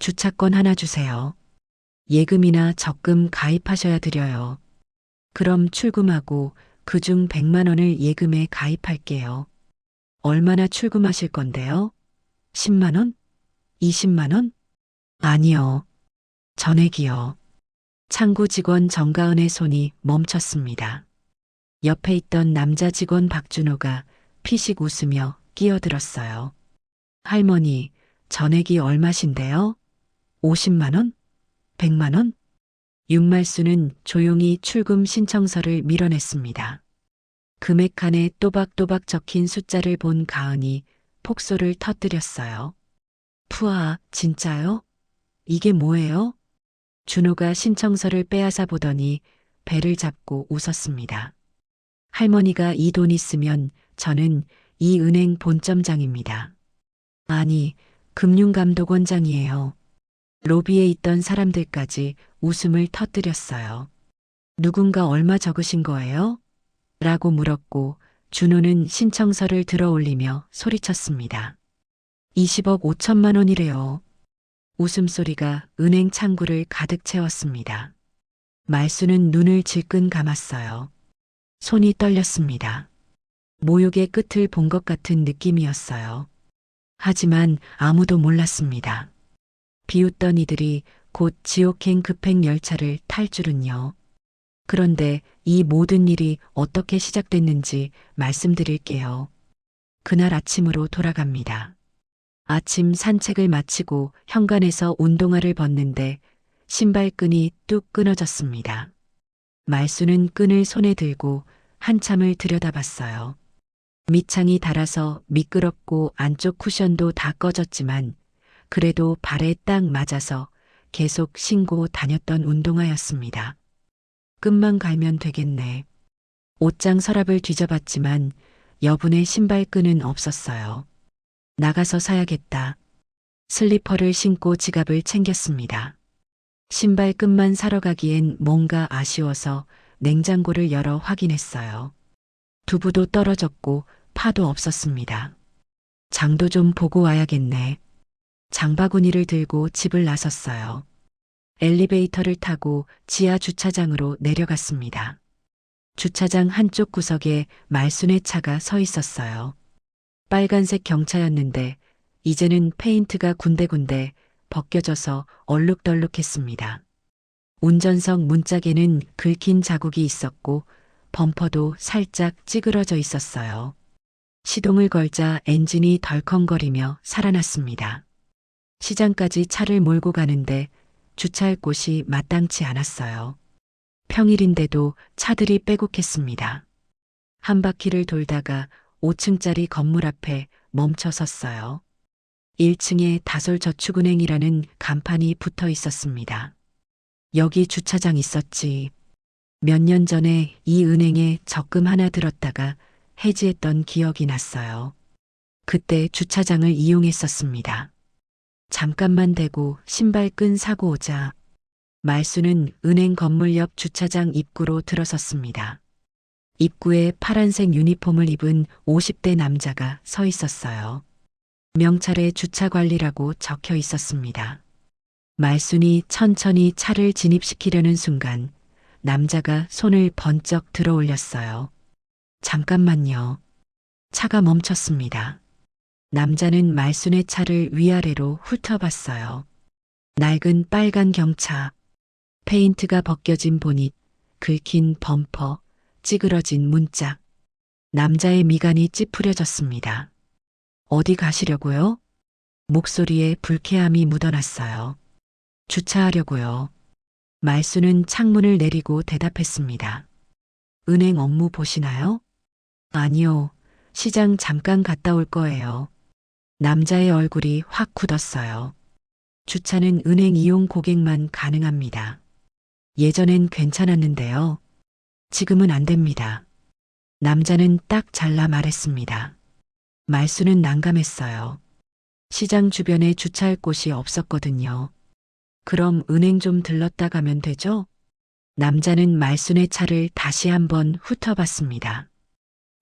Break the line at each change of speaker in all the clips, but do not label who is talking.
주차권 하나 주세요. 예금이나 적금 가입하셔야 드려요. 그럼 출금하고 그중 100만 원을 예금에 가입할게요. 얼마나 출금하실 건데요? 10만 원? 20만 원? 아니요. 전액이요. 창구 직원 정가은의 손이 멈췄습니다. 옆에 있던 남자 직원 박준호가 피식 웃으며 끼어들었어요. 할머니, 전액이 얼마신데요? 50만 원? 100만 원? 윤말수는 조용히 출금 신청서를 밀어냈습니다. 금액 칸에 또박또박 적힌 숫자를 본 가은이 폭소를 터뜨렸어요. 푸아, 진짜요? 이게 뭐예요? 준호가 신청서를 빼앗아 보더니 배를 잡고 웃었습니다. 할머니가 이 돈 있으면 저는 이 은행 본점장입니다. 아니, 금융감독원장이에요. 로비에 있던 사람들까지 웃음을 터뜨렸어요. 누군가 얼마 적으신 거예요? 라고 물었고 준호는 신청서를 들어 올리며 소리쳤습니다. 20억 5천만 원이래요. 웃음소리가 은행 창구를 가득 채웠습니다. 말수는 눈을 질끈 감았어요. 손이 떨렸습니다. 모욕의 끝을 본 것 같은 느낌이었어요. 하지만 아무도 몰랐습니다. 비웃던 이들이 곧 지옥행 급행 열차를 탈 줄은요. 그런데 이 모든 일이 어떻게 시작됐는지 말씀드릴게요. 그날 아침으로 돌아갑니다. 아침 산책을 마치고 현관에서 운동화를 벗는데 신발끈이 뚝 끊어졌습니다. 말수는 끈을 손에 들고 한참을 들여다봤어요. 밑창이 닳아서 미끄럽고 안쪽 쿠션도 다 꺼졌지만 그래도 발에 딱 맞아서 계속 신고 다녔던 운동화였습니다. 끈만 갈면 되겠네. 옷장 서랍을 뒤져봤지만 여분의 신발끈은 없었어요. 나가서 사야겠다. 슬리퍼를 신고 지갑을 챙겼습니다. 신발끈만 사러 가기엔 뭔가 아쉬워서 냉장고를 열어 확인했어요. 두부도 떨어졌고 파도 없었습니다. 장도 좀 보고 와야겠네. 장바구니를 들고 집을 나섰어요. 엘리베이터를 타고 지하 주차장으로 내려갔습니다. 주차장 한쪽 구석에 말순의 차가 서 있었어요. 빨간색 경차였는데 이제는 페인트가 군데군데 벗겨져서 얼룩덜룩했습니다. 운전석 문짝에는 긁힌 자국이 있었고 범퍼도 살짝 찌그러져 있었어요. 시동을 걸자 엔진이 덜컹거리며 살아났습니다. 시장까지 차를 몰고 가는데 주차할 곳이 마땅치 않았어요. 평일인데도 차들이 빼곡했습니다. 한 바퀴를 돌다가 5층짜리 건물 앞에 멈춰 섰어요. 1층에 다솔저축은행이라는 간판이 붙어 있었습니다. 여기 주차장 있었지. 몇 년 전에 이 은행에 적금 하나 들었다가 해지했던 기억이 났어요. 그때 주차장을 이용했었습니다. 잠깐만 대고 신발끈 사고 오자. 말수는 은행 건물 옆 주차장 입구로 들어섰습니다. 입구에 파란색 유니폼을 입은 50대 남자가 서 있었어요. 명찰에 주차관리라고 적혀 있었습니다. 말순이 천천히 차를 진입시키려는 순간 남자가 손을 번쩍 들어 올렸어요. 잠깐만요. 차가 멈췄습니다. 남자는 말순의 차를 위아래로 훑어봤어요. 낡은 빨간 경차, 페인트가 벗겨진 보닛, 긁힌 범퍼, 찌그러진 문짝. 남자의 미간이 찌푸려졌습니다. 어디 가시려고요? 목소리에 불쾌함이 묻어났어요. 주차하려고요. 말수는 창문을 내리고 대답했습니다. 은행 업무 보시나요? 아니요. 시장 잠깐 갔다 올 거예요. 남자의 얼굴이 확 굳었어요. 주차는 은행 이용 고객만 가능합니다. 예전엔 괜찮았는데요. 지금은 안 됩니다. 남자는 딱 잘라 말했습니다. 말수는 난감했어요. 시장 주변에 주차할 곳이 없었거든요. 그럼 은행 좀 들렀다 가면 되죠? 남자는 말순의 차를 다시 한번 훑어봤습니다.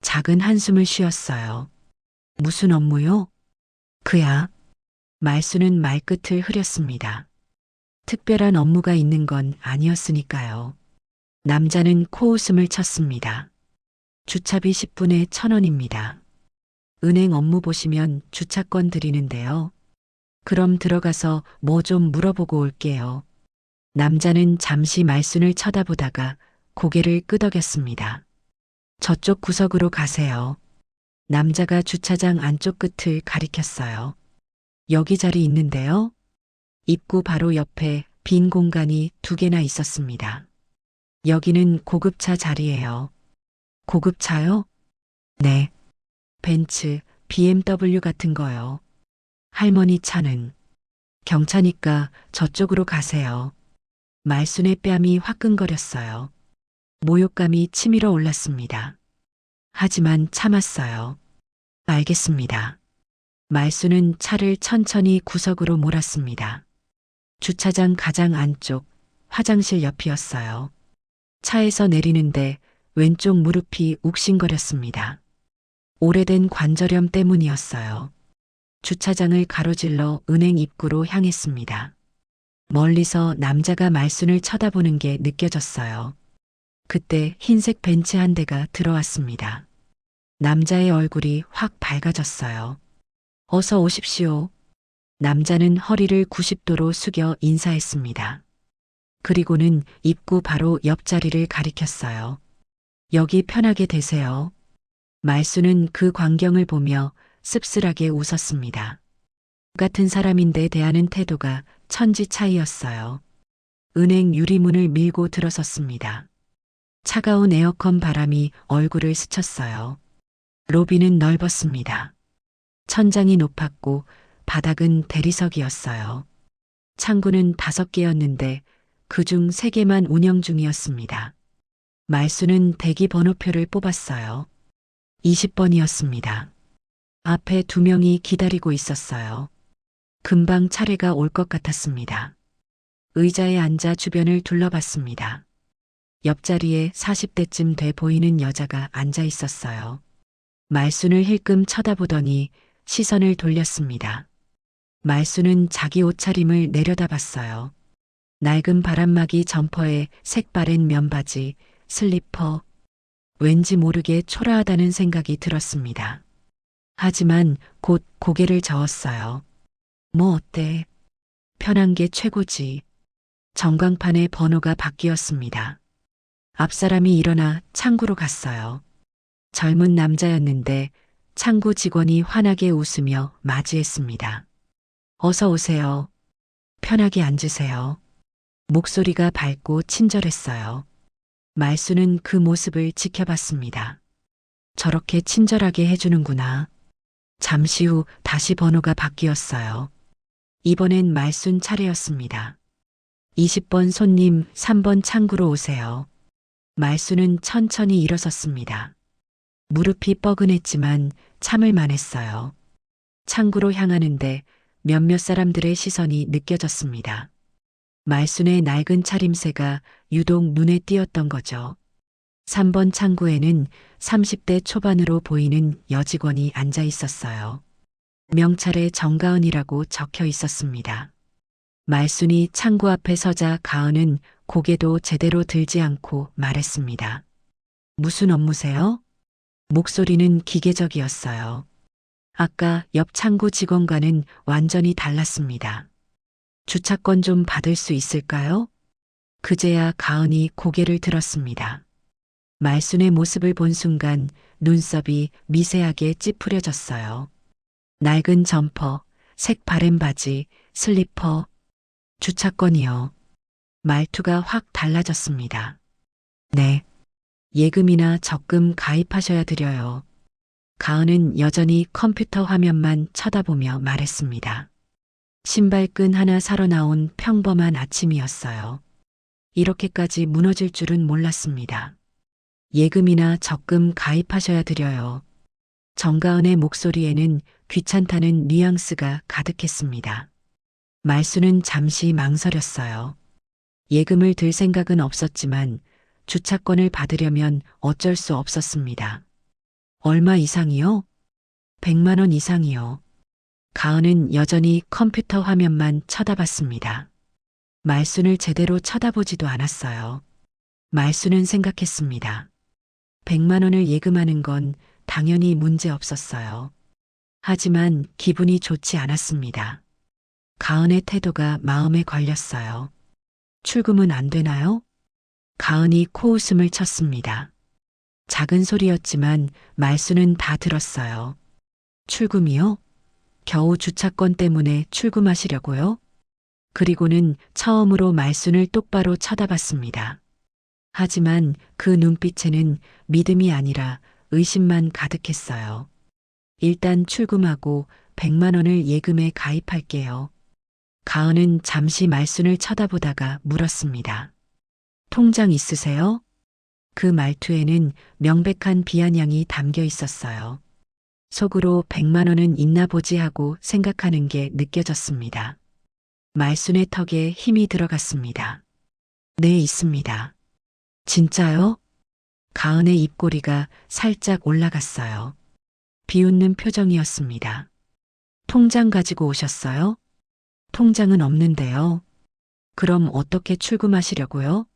작은 한숨을 쉬었어요. 무슨 업무요? 그야. 말수는 말끝을 흐렸습니다. 특별한 업무가 있는 건 아니었으니까요. 남자는 코웃음을 쳤습니다. 주차비 10분에 1,000원입니다. 은행 업무 보시면 주차권 드리는데요. 그럼 들어가서 뭐 좀 물어보고 올게요. 남자는 잠시 말순을 쳐다보다가 고개를 끄덕였습니다. 저쪽 구석으로 가세요. 남자가 주차장 안쪽 끝을 가리켰어요. 여기 자리 있는데요. 입구 바로 옆에 빈 공간이 2개나 있었습니다. 여기는 고급차 자리예요. 고급차요? 네. 벤츠, BMW 같은 거요. 할머니 차는 경차니까 저쪽으로 가세요. 말순의 뺨이 화끈거렸어요. 모욕감이 치밀어 올랐습니다. 하지만 참았어요. 알겠습니다. 말순은 차를 천천히 구석으로 몰았습니다. 주차장 가장 안쪽, 화장실 옆이었어요. 차에서 내리는데 왼쪽 무릎이 욱신거렸습니다. 오래된 관절염 때문이었어요. 주차장을 가로질러 은행 입구로 향했습니다. 멀리서 남자가 말순을 쳐다보는 게 느껴졌어요. 그때 흰색 벤츠 한 대가 들어왔습니다. 남자의 얼굴이 확 밝아졌어요. 어서 오십시오. 남자는 허리를 90도로 숙여 인사했습니다. 그리고는 입구 바로 옆자리를 가리켰어요. 여기 편하게 되세요. 말순은 그 광경을 보며 씁쓸하게 웃었습니다. 같은 사람인데 대하는 태도가 천지 차이였어요. 은행 유리문을 밀고 들어섰습니다. 차가운 에어컨 바람이 얼굴을 스쳤어요. 로비는 넓었습니다. 천장이 높았고 바닥은 대리석이었어요. 창구는 5개였는데 그중 3개만 운영 중이었습니다. 말수는 대기 번호표를 뽑았어요. 20번이었습니다. 앞에 2명이 기다리고 있었어요. 금방 차례가 올 것 같았습니다. 의자에 앉아 주변을 둘러봤습니다. 옆자리에 40대쯤 돼 보이는 여자가 앉아 있었어요. 말순을 힐끔 쳐다보더니 시선을 돌렸습니다. 말순은 자기 옷차림을 내려다봤어요. 낡은 바람막이 점퍼에 색바랜 면바지, 슬리퍼. 왠지 모르게 초라하다는 생각이 들었습니다. 하지만 곧 고개를 저었어요. 뭐 어때? 편한 게 최고지. 전광판에 번호가 바뀌었습니다. 앞사람이 일어나 창구로 갔어요. 젊은 남자였는데 창구 직원이 환하게 웃으며 맞이했습니다. 어서 오세요. 편하게 앉으세요. 목소리가 밝고 친절했어요. 말수는 그 모습을 지켜봤습니다. 저렇게 친절하게 해주는구나. 잠시 후 다시 번호가 바뀌었어요. 이번엔 말순 차례였습니다. 20번 손님 3번 창구로 오세요. 말수는 천천히 일어섰습니다. 무릎이 뻐근했지만 참을 만했어요. 창구로 향하는데 몇몇 사람들의 시선이 느껴졌습니다. 말순의 낡은 차림새가 유독 눈에 띄었던 거죠. 3번 창구에는 30대 초반으로 보이는 여직원이 앉아 있었어요. 명찰에 정가은이라고 적혀 있었습니다. 말순이 창구 앞에 서자 가은은 고개도 제대로 들지 않고 말했습니다. 무슨 업무세요? 목소리는 기계적이었어요. 아까 옆 창구 직원과는 완전히 달랐습니다. 주차권 좀 받을 수 있을까요? 그제야 가은이 고개를 들었습니다. 말순의 모습을 본 순간 눈썹이 미세하게 찌푸려졌어요. 낡은 점퍼, 색 바랜 바지, 슬리퍼, 주차권이요. 말투가 확 달라졌습니다. 네. 예금이나 적금 가입하셔야 드려요. 가은은 여전히 컴퓨터 화면만 쳐다보며 말했습니다. 신발끈 하나 사러 나온 평범한 아침이었어요. 이렇게까지 무너질 줄은 몰랐습니다. 예금이나 적금 가입하셔야 드려요. 정가은의 목소리에는 귀찮다는 뉘앙스가 가득했습니다. 말수는 잠시 망설였어요. 예금을 들 생각은 없었지만 주차권을 받으려면 어쩔 수 없었습니다. 얼마 이상이요? 100만 원 이상이요. 가은은 여전히 컴퓨터 화면만 쳐다봤습니다. 말순을 제대로 쳐다보지도 않았어요. 말순은 생각했습니다. 100만 원을 예금하는 건 당연히 문제 없었어요. 하지만 기분이 좋지 않았습니다. 가은의 태도가 마음에 걸렸어요. 출금은 안 되나요? 가은이 코웃음을 쳤습니다. 작은 소리였지만 말수는 다 들었어요. 출금이요? 겨우 주차권 때문에 출금하시려고요? 그리고는 처음으로 말순을 똑바로 쳐다봤습니다. 하지만 그 눈빛에는 믿음이 아니라 의심만 가득했어요. 일단 출금하고 100만 원을 예금에 가입할게요. 가은은 잠시 말순을 쳐다보다가 물었습니다. 통장 있으세요? 그 말투에는 명백한 비아냥이 담겨 있었어요. 속으로 100만 원은 있나 보지 하고 생각하는 게 느껴졌습니다. 말순의 턱에 힘이 들어갔습니다. 네, 있습니다. 진짜요? 가은의 입꼬리가 살짝 올라갔어요. 비웃는 표정이었습니다. 통장 가지고 오셨어요? 통장은 없는데요. 그럼 어떻게 출금하시려고요?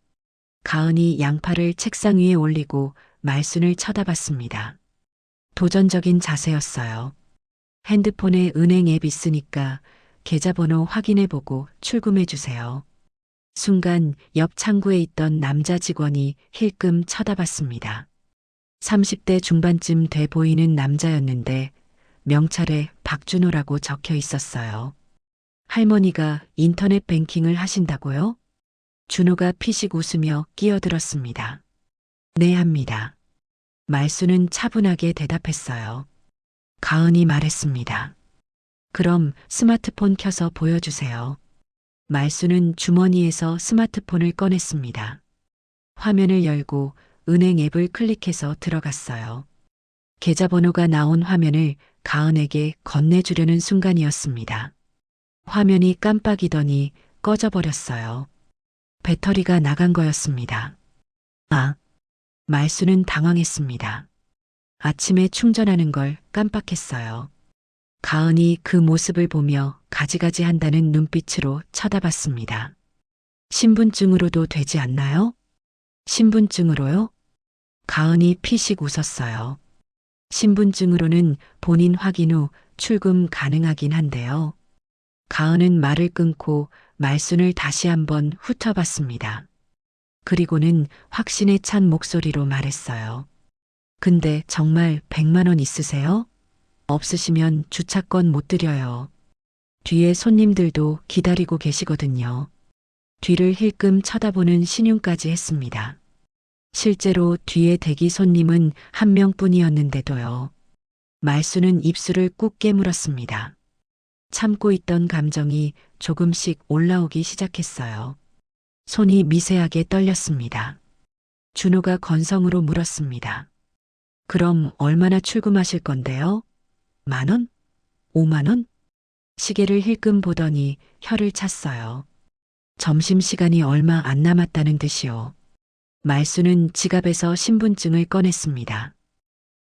가은이 양팔을 책상 위에 올리고 말순을 쳐다봤습니다. 도전적인 자세였어요. 핸드폰에 은행 앱 있으니까 계좌번호 확인해보고 출금해주세요. 순간 옆 창구에 있던 남자 직원이 힐끔 쳐다봤습니다. 30대 중반쯤 돼 보이는 남자였는데 명찰에 박준호라고 적혀 있었어요. 할머니가 인터넷 뱅킹을 하신다고요? 준호가 피식 웃으며 끼어들었습니다. 네, 합니다. 말수는 차분하게 대답했어요. 가은이 말했습니다. 그럼 스마트폰 켜서 보여주세요. 말수는 주머니에서 스마트폰을 꺼냈습니다. 화면을 열고 은행 앱을 클릭해서 들어갔어요. 계좌번호가 나온 화면을 가은에게 건네주려는 순간이었습니다. 화면이 깜빡이더니 꺼져버렸어요. 배터리가 나간 거였습니다. 아, 말수는 당황했습니다. 아침에 충전하는 걸 깜빡했어요. 가은이 그 모습을 보며 가지가지 한다는 눈빛으로 쳐다봤습니다. 신분증으로도 되지 않나요? 신분증으로요? 가은이 피식 웃었어요. 신분증으로는 본인 확인 후 출금 가능하긴 한데요. 가은은 말을 끊고 말순을 다시 한번 훑어봤습니다. 그리고는 확신에 찬 목소리로 말했어요. 근데 정말 100만 원 있으세요? 없으시면 주차권 못 드려요. 뒤에 손님들도 기다리고 계시거든요. 뒤를 힐끔 쳐다보는 신용까지 했습니다. 실제로 뒤에 대기 손님은 한 명뿐이었는데도요. 말수는 입술을 꾹 깨물었습니다. 참고 있던 감정이 조금씩 올라오기 시작했어요. 손이 미세하게 떨렸습니다. 준호가 건성으로 물었습니다. 그럼 얼마나 출금하실 건데요? 10,000원? 50,000원? 시계를 힐끔 보더니 혀를 찼어요. 점심시간이 얼마 안 남았다는 듯이요. 말수는 지갑에서 신분증을 꺼냈습니다.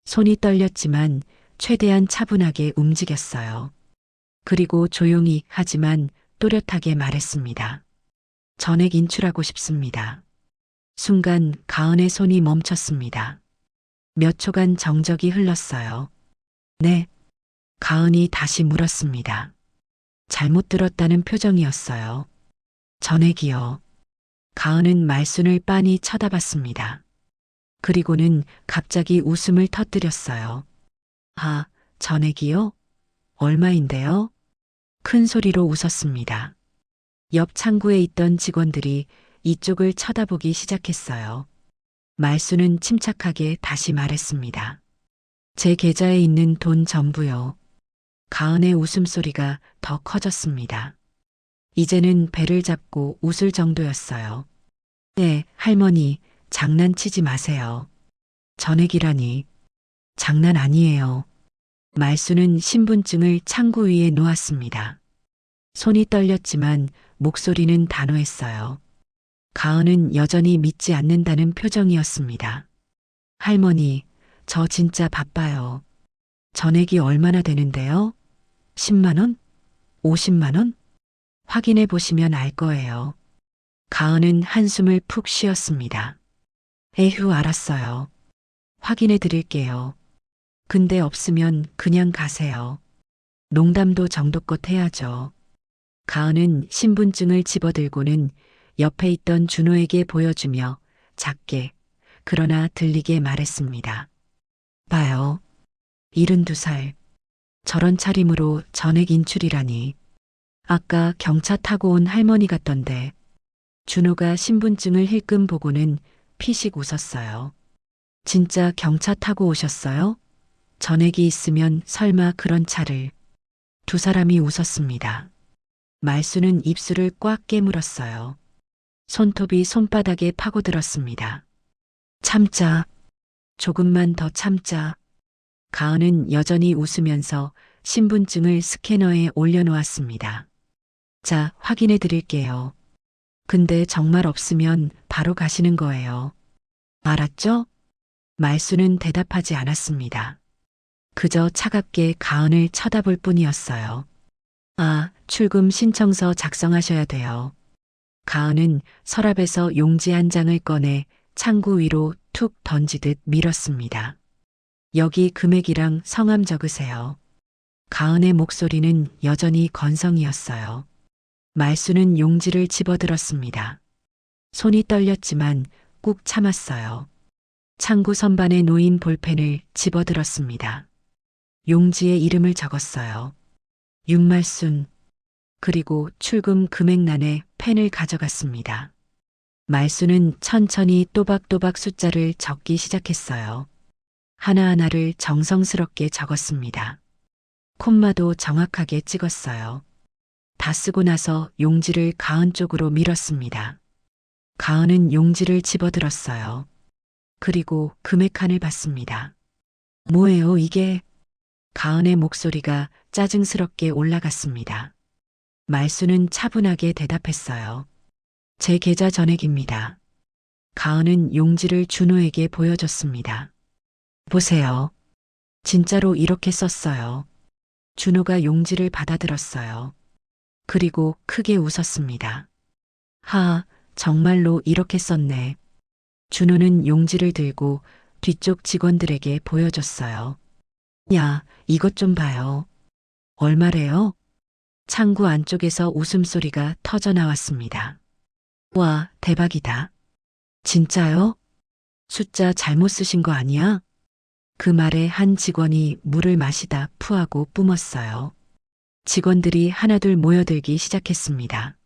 손이 떨렸지만 최대한 차분하게 움직였어요. 그리고 조용히 하지만 또렷하게 말했습니다. 전액 인출하고 싶습니다. 순간 가은의 손이 멈췄습니다. 몇 초간 정적이 흘렀어요. 네. 가은이 다시 물었습니다. 잘못 들었다는 표정이었어요. 전액이요. 가은은 말순을 빤히 쳐다봤습니다. 그리고는 갑자기 웃음을 터뜨렸어요. 아, 전액이요? 얼마인데요? 큰 소리로 웃었습니다. 옆 창구에 있던 직원들이 이쪽을 쳐다보기 시작했어요. 말수는 침착하게 다시 말했습니다. 제 계좌에 있는 돈 전부요. 가은의 웃음소리가 더 커졌습니다. 이제는 배를 잡고 웃을 정도였어요. 네, 할머니, 장난치지 마세요. 전액이라니. 장난 아니에요. 말수는 신분증을 창구 위에 놓았습니다. 손이 떨렸지만 목소리는 단호했어요. 가은은 여전히 믿지 않는다는 표정이었습니다. 할머니, 저 진짜 바빠요. 전액이 얼마나 되는데요? 10만 원? 50만 원? 확인해 보시면 알 거예요. 가은은 한숨을 푹 쉬었습니다. 에휴, 알았어요. 확인해 드릴게요. 근데 없으면 그냥 가세요. 농담도 정도껏 해야죠. 가은은 신분증을 집어들고는 옆에 있던 준호에게 보여주며 작게 그러나 들리게 말했습니다. 봐요. 72살. 저런 차림으로 전액 인출이라니. 아까 경차 타고 온 할머니 같던데. 준호가 신분증을 힐끔 보고는 피식 웃었어요. 진짜 경차 타고 오셨어요? 전액이 있으면 설마 그런 차를. 두 사람이 웃었습니다. 말수는 입술을 꽉 깨물었어요. 손톱이 손바닥에 파고들었습니다. 참자. 조금만 더 참자. 가은은 여전히 웃으면서 신분증을 스캐너에 올려놓았습니다. 자, 확인해 드릴게요. 근데 정말 없으면 바로 가시는 거예요. 알았죠? 말수는 대답하지 않았습니다. 그저 차갑게 가은을 쳐다볼 뿐이었어요. 아, 출금 신청서 작성하셔야 돼요. 가은은 서랍에서 용지 한 장을 꺼내 창구 위로 툭 던지듯 밀었습니다. 여기 금액이랑 성함 적으세요. 가은의 목소리는 여전히 건성이었어요. 말수는 용지를 집어들었습니다. 손이 떨렸지만 꾹 참았어요. 창구 선반에 놓인 볼펜을 집어들었습니다. 용지에 이름을 적었어요. 윤말순. 그리고 출금 금액란에 펜을 가져갔습니다. 말수는 천천히 또박또박 숫자를 적기 시작했어요. 하나하나를 정성스럽게 적었습니다. 콤마도 정확하게 찍었어요. 다 쓰고 나서 용지를 가은 쪽으로 밀었습니다. 가은은 용지를 집어들었어요. 그리고 금액칸을 봤습니다. 뭐예요, 이게? 가은의 목소리가 짜증스럽게 올라갔습니다. 말수는 차분하게 대답했어요. 제 계좌 전액입니다. 가은은 용지를 준호에게 보여줬습니다. 보세요. 진짜로 이렇게 썼어요. 준호가 용지를 받아들었어요. 그리고 크게 웃었습니다. 하, 정말로 이렇게 썼네. 준호는 용지를 들고 뒤쪽 직원들에게 보여줬어요. 야, 이것 좀 봐요. 얼마래요? 창구 안쪽에서 웃음소리가 터져 나왔습니다. 와, 대박이다. 진짜요? 숫자 잘못 쓰신 거 아니야? 그 말에 한 직원이 물을 마시다 푸하고 뿜었어요. 직원들이 하나둘 모여들기 시작했습니다.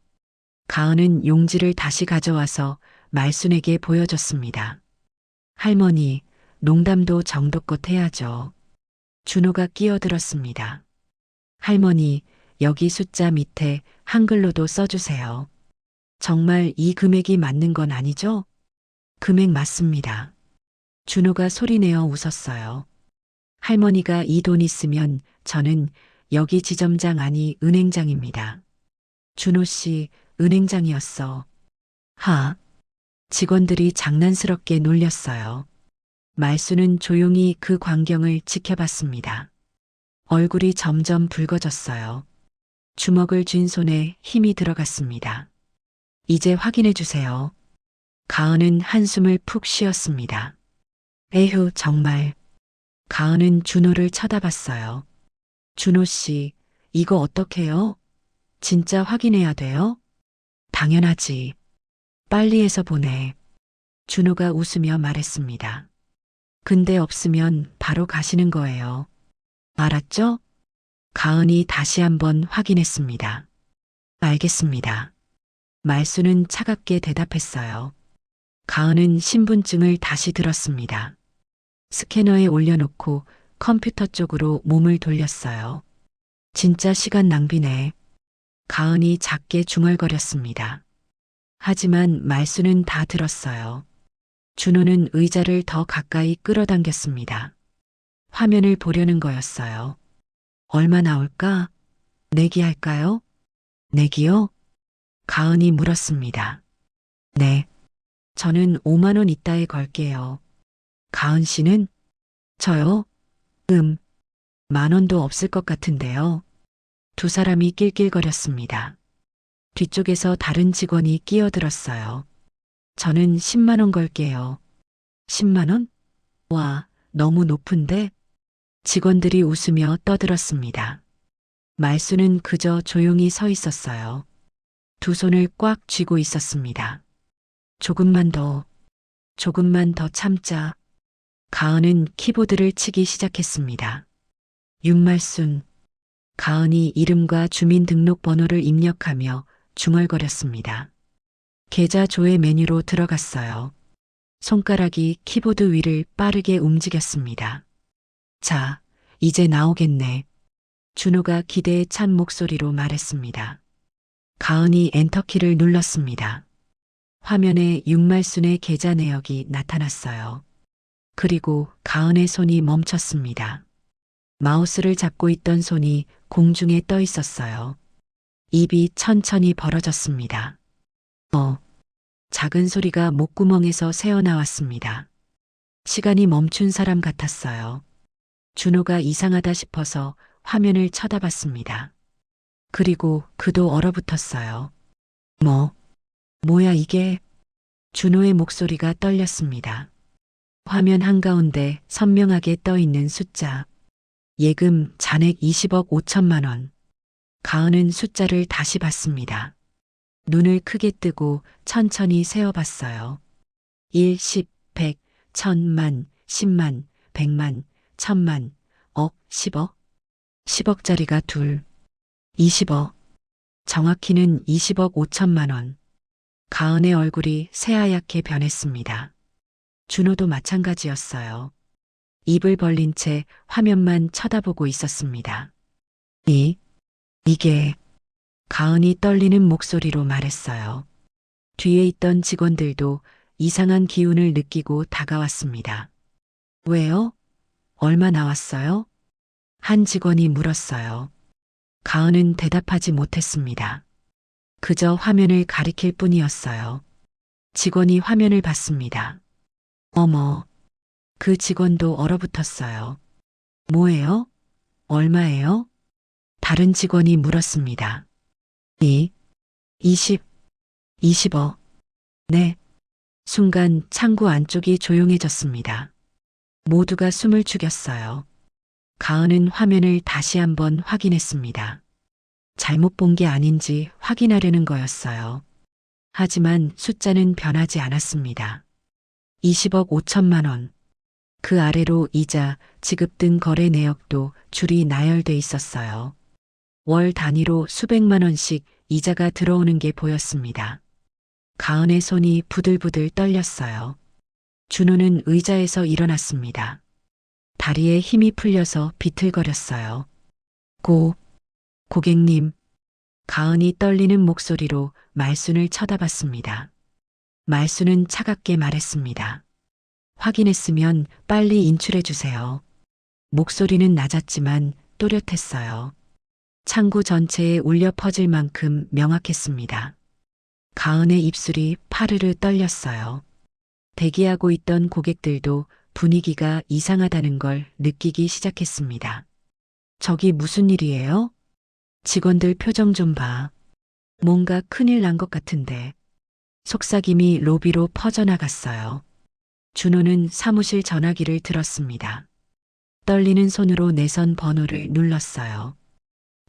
가은은 용지를 다시 가져와서 말순에게 보여줬습니다. 할머니, 농담도 정도껏 해야죠. 준호가 끼어들었습니다. 할머니, 여기 숫자 밑에 한글로도 써주세요. 정말 이 금액이 맞는 건 아니죠? 금액 맞습니다. 준호가 소리내어 웃었어요. 할머니가 이 돈 있으면 저는 여기 지점장 아니 은행장입니다. 준호 씨, 은행장이었어. 하. 직원들이 장난스럽게 놀렸어요. 말수는 조용히 그 광경을 지켜봤습니다. 얼굴이 점점 붉어졌어요. 주먹을 쥔 손에 힘이 들어갔습니다. 이제 확인해 주세요. 가은은 한숨을 푹 쉬었습니다. 에휴, 정말. 가은은 준호를 쳐다봤어요. 준호 씨, 이거 어떡해요? 진짜 확인해야 돼요? 당연하지. 빨리 해서 보내. 준호가 웃으며 말했습니다. 근데 없으면 바로 가시는 거예요. 알았죠? 가은이 다시 한번 확인했습니다. 알겠습니다. 말수는 차갑게 대답했어요. 가은은 신분증을 다시 들었습니다. 스캐너에 올려놓고 컴퓨터 쪽으로 몸을 돌렸어요. 진짜 시간 낭비네. 가은이 작게 중얼거렸습니다. 하지만 말수는 다 들었어요. 준호는 의자를 더 가까이 끌어당겼습니다. 화면을 보려는 거였어요. 얼마 나올까? 내기할까요? 내기요? 가은이 물었습니다. 네. 저는 5만 원 이따에 걸게요. 가은 씨는? 저요? 10,000원도 없을 것 같은데요. 두 사람이 낄낄거렸습니다. 뒤쪽에서 다른 직원이 끼어들었어요. 저는 10만 원 걸게요. 10만 원? 와, 너무 높은데? 직원들이 웃으며 떠들었습니다. 말수는 그저 조용히 서 있었어요. 두 손을 꽉 쥐고 있었습니다. 조금만 더 참자. 가은은 키보드를 치기 시작했습니다. 윤말순. 가은이 이름과 주민등록번호를 입력하며 중얼거렸습니다. 계좌 조회 메뉴로 들어갔어요. 손가락이 키보드 위를 빠르게 움직였습니다. 자, 이제 나오겠네. 준호가 기대에 찬 목소리로 말했습니다. 가은이 엔터키를 눌렀습니다. 화면에 윤말순의 계좌 내역이 나타났어요. 그리고 가은의 손이 멈췄습니다. 마우스를 잡고 있던 손이 공중에 떠 있었어요. 입이 천천히 벌어졌습니다. 작은 소리가 목구멍에서 새어나왔습니다. 시간이 멈춘 사람 같았어요. 준호가 이상하다 싶어서 화면을 쳐다봤습니다. 그리고 그도 얼어붙었어요. 뭐야 이게? 준호의 목소리가 떨렸습니다. 화면 한가운데 선명하게 떠 있는 숫자. 예금 잔액 20억 5천만 원. 가은은 숫자를 다시 봤습니다. 눈을 크게 뜨고 천천히 세어봤어요. 1, 10, 100, 1000만, 10만, 100만, 1000만, 억, 10억. 10억짜리가 둘. 20억. 정확히는 20억 5천만 원. 가은의 얼굴이 새하얗게 변했습니다. 준호도 마찬가지였어요. 입을 벌린 채 화면만 쳐다보고 있었습니다. 이게 가은이 떨리는 목소리로 말했어요. 뒤에 있던 직원들도 이상한 기운을 느끼고 다가왔습니다. 왜요? 얼마 나왔어요? 한 직원이 물었어요. 가은은 대답하지 못했습니다. 그저 화면을 가리킬 뿐이었어요. 직원이 화면을 봤습니다. 어머, 그 직원도 얼어붙었어요. 뭐예요? 얼마예요? 다른 직원이 물었습니다. 20억. 네. 순간 창구 안쪽이 조용해졌습니다. 모두가 숨을 죽였어요. 가은은 화면을 다시 한번 확인했습니다. 잘못 본 게 아닌지 확인하려는 거였어요. 하지만 숫자는 변하지 않았습니다. 20억 5천만 원. 그 아래로 이자, 지급 등 거래 내역도 줄이 나열돼 있었어요. 월 단위로 수백만 원씩 이자가 들어오는 게 보였습니다. 가은의 손이 부들부들 떨렸어요. 준호는 의자에서 일어났습니다. 다리에 힘이 풀려서 비틀거렸어요. 고객님. 가은이 떨리는 목소리로 말순을 쳐다봤습니다. 말순은 차갑게 말했습니다. 확인했으면 빨리 인출해 주세요. 목소리는 낮았지만 또렷했어요. 창구 전체에 울려 퍼질 만큼 명확했습니다. 가은의 입술이 파르르 떨렸어요. 대기하고 있던 고객들도 분위기가 이상하다는 걸 느끼기 시작했습니다. 저기 무슨 일이에요? 직원들 표정 좀 봐. 뭔가 큰일 난 것 같은데. 속삭임이 로비로 퍼져나갔어요. 준호는 사무실 전화기를 들었습니다. 떨리는 손으로 내선 번호를 눌렀어요.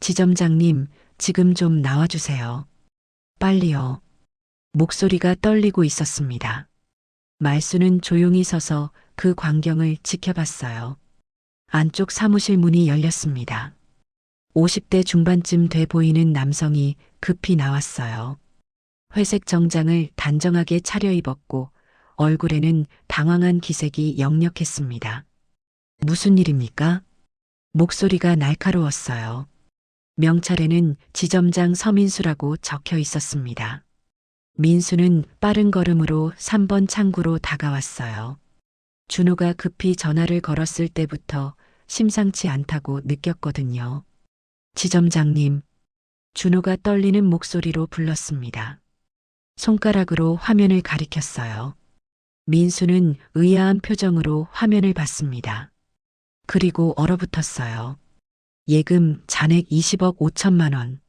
지점장님, 지금 좀 나와주세요. 빨리요. 목소리가 떨리고 있었습니다. 말수는 조용히 서서 그 광경을 지켜봤어요. 안쪽 사무실 문이 열렸습니다. 50대 중반쯤 돼 보이는 남성이 급히 나왔어요. 회색 정장을 단정하게 차려입었고 얼굴에는 당황한 기색이 역력했습니다. 무슨 일입니까? 목소리가 날카로웠어요. 명찰에는 지점장 서민수라고 적혀 있었습니다. 민수는 빠른 걸음으로 3번 창구로 다가왔어요. 준호가 급히 전화를 걸었을 때부터 심상치 않다고 느꼈거든요. 지점장님, 준호가 떨리는 목소리로 불렀습니다. 손가락으로 화면을 가리켰어요. 민수는 의아한 표정으로 화면을 봤습니다. 그리고 얼어붙었어요. 예금 잔액 20억 5천만 원.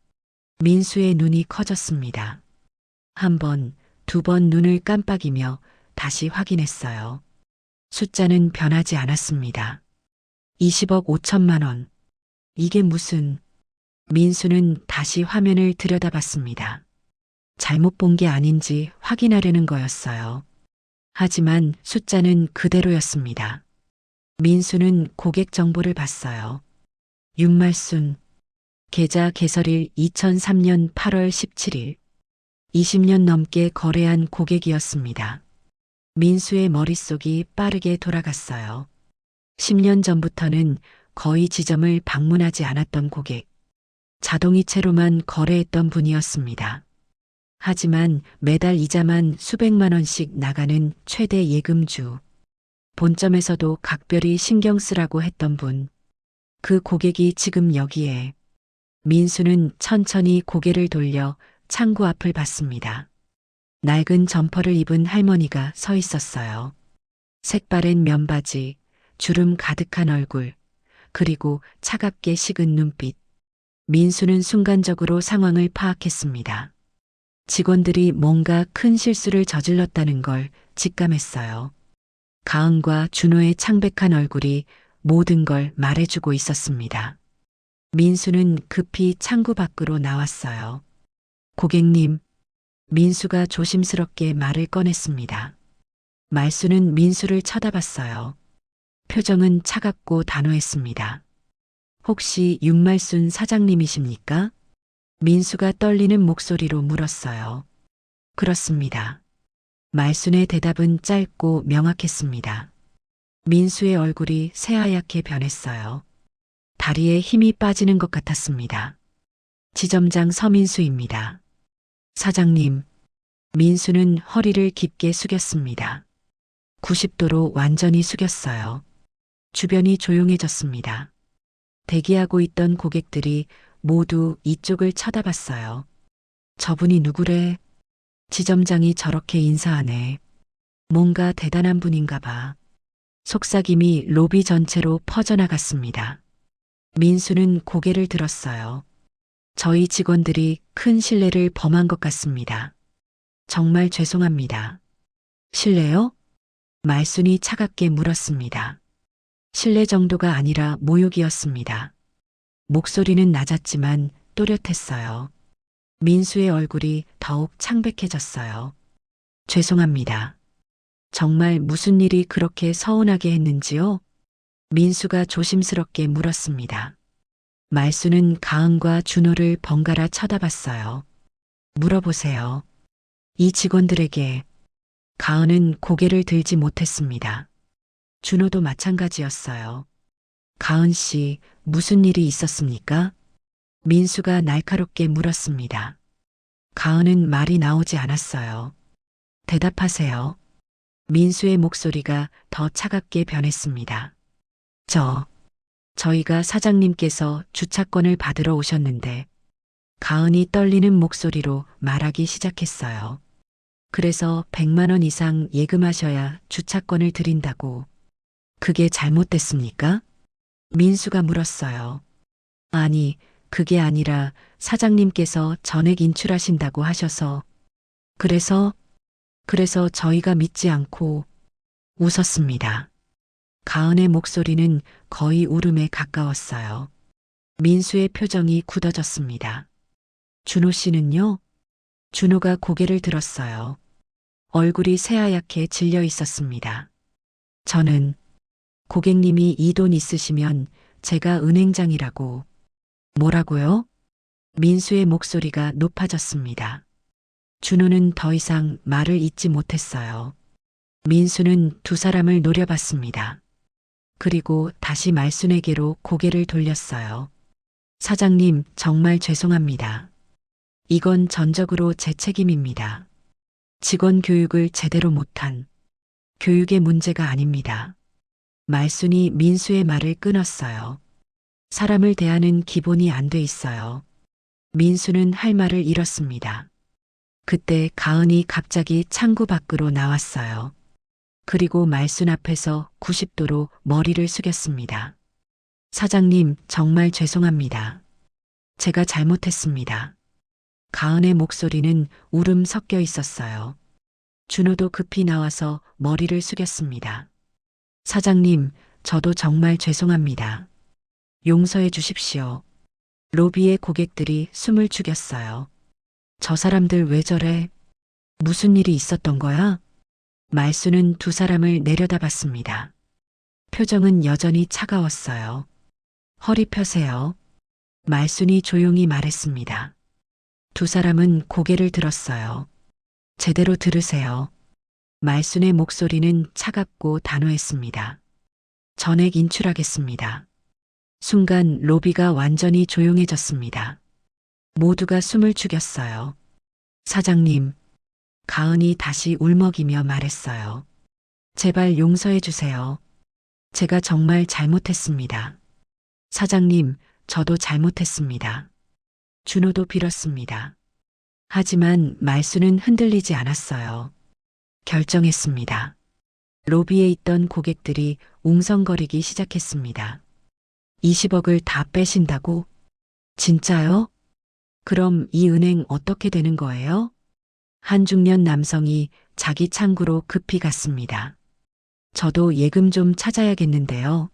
민수의 눈이 커졌습니다. 한 번, 두 번 눈을 깜빡이며 다시 확인했어요. 숫자는 변하지 않았습니다. 20억 5천만 원. 이게 무슨... 민수는 다시 화면을 들여다봤습니다. 잘못 본 게 아닌지 확인하려는 거였어요. 하지만 숫자는 그대로였습니다. 민수는 고객 정보를 봤어요. 윤말순, 계좌 개설일 2003년 8월 17일. 20년 넘게 거래한 고객이었습니다. 민수의 머릿속이 빠르게 돌아갔어요. 10년 전부터는 거의 지점을 방문하지 않았던 고객. 자동이체로만 거래했던 분이었습니다. 하지만 매달 이자만 수백만 원씩 나가는 최대 예금주. 본점에서도 각별히 신경 쓰라고 했던 분. 그 고객이 지금 여기에. 민수는 천천히 고개를 돌려 창구 앞을 봤습니다. 낡은 점퍼를 입은 할머니가 서 있었어요. 색바랜 면바지, 주름 가득한 얼굴, 그리고 차갑게 식은 눈빛. 민수는 순간적으로 상황을 파악했습니다. 직원들이 뭔가 큰 실수를 저질렀다는 걸 직감했어요. 가은과 준호의 창백한 얼굴이 모든 걸 말해주고 있었습니다. 민수는 급히 창구 밖으로 나왔어요. 고객님, 민수가 조심스럽게 말을 꺼냈습니다. 말수는 민수를 쳐다봤어요. 표정은 차갑고 단호했습니다. 혹시 윤말순 사장님이십니까? 민수가 떨리는 목소리로 물었어요. 그렇습니다. 말순의 대답은 짧고 명확했습니다. 민수의 얼굴이 새하얗게 변했어요. 다리에 힘이 빠지는 것 같았습니다. 지점장 서민수입니다. 사장님, 민수는 허리를 깊게 숙였습니다. 90도로 완전히 숙였어요. 주변이 조용해졌습니다. 대기하고 있던 고객들이 모두 이쪽을 쳐다봤어요. 저분이 누구래? 지점장이 저렇게 인사하네. 뭔가 대단한 분인가 봐. 속삭임이 로비 전체로 퍼져나갔습니다. 민수는 고개를 들었어요. 저희 직원들이 큰 실례를 범한 것 같습니다. 정말 죄송합니다. 실례요? 말순이 차갑게 물었습니다. 실례 정도가 아니라 모욕이었습니다. 목소리는 낮았지만 또렷했어요. 민수의 얼굴이 더욱 창백해졌어요. 죄송합니다. 정말 무슨 일이 그렇게 서운하게 했는지요? 민수가 조심스럽게 물었습니다. 말수는 가은과 준호를 번갈아 쳐다봤어요. 물어보세요. 이 직원들에게. 가은은 고개를 들지 못했습니다. 준호도 마찬가지였어요. 가은 씨, 무슨 일이 있었습니까? 민수가 날카롭게 물었습니다. 가은은 말이 나오지 않았어요. 대답하세요. 민수의 목소리가 더 차갑게 변했습니다. 저희가 사장님께서 주차권을 받으러 오셨는데, 가은이 떨리는 목소리로 말하기 시작했어요. 그래서 100만 원 이상 예금하셔야 주차권을 드린다고. 그게 잘못됐습니까? 민수가 물었어요. 아니, 그게 아니라 사장님께서 전액 인출하신다고 하셔서. 그래서 저희가 믿지 않고 웃었습니다. 가은의 목소리는 거의 울음에 가까웠어요. 민수의 표정이 굳어졌습니다. 준호 씨는요? 준호가 고개를 들었어요. 얼굴이 새하얗게 질려 있었습니다. 저는 고객님이 이 돈 있으시면 제가 은행장이라고. 뭐라고요? 민수의 목소리가 높아졌습니다. 준호는 더 이상 말을 잇지 못했어요. 민수는 두 사람을 노려봤습니다. 그리고 다시 말순에게로 고개를 돌렸어요. 사장님, 정말 죄송합니다. 이건 전적으로 제 책임입니다. 직원 교육을 제대로 못한 교육의 문제가 아닙니다. 말순이 민수의 말을 끊었어요. 사람을 대하는 기본이 안 돼 있어요. 민수는 할 말을 잃었습니다. 그때 가은이 갑자기 창구 밖으로 나왔어요. 그리고 말순 앞에서 90도로 머리를 숙였습니다. 사장님, 정말 죄송합니다. 제가 잘못했습니다. 가은의 목소리는 울음 섞여 있었어요. 준호도 급히 나와서 머리를 숙였습니다. 사장님, 저도 정말 죄송합니다. 용서해 주십시오. 로비의 고객들이 숨을 죽였어요. 저 사람들 왜 저래? 무슨 일이 있었던 거야? 말수는 두 사람을 내려다봤습니다. 표정은 여전히 차가웠어요. 허리 펴세요. 말순이 조용히 말했습니다. 두 사람은 고개를 들었어요. 제대로 들으세요. 말순의 목소리는 차갑고 단호했습니다. 전액 인출하겠습니다. 순간 로비가 완전히 조용해졌습니다. 모두가 숨을 죽였어요. 사장님, 가은이 다시 울먹이며 말했어요. 제발 용서해 주세요. 제가 정말 잘못했습니다. 사장님, 저도 잘못했습니다. 준호도 빌었습니다. 하지만 말수는 흔들리지 않았어요. 결정했습니다. 로비에 있던 고객들이 웅성거리기 시작했습니다. 20억을 다 빼신다고? 진짜요? 그럼 이 은행 어떻게 되는 거예요? 한 중년 남성이 자기 창구로 급히 갔습니다. 저도 예금 좀 찾아야겠는데요.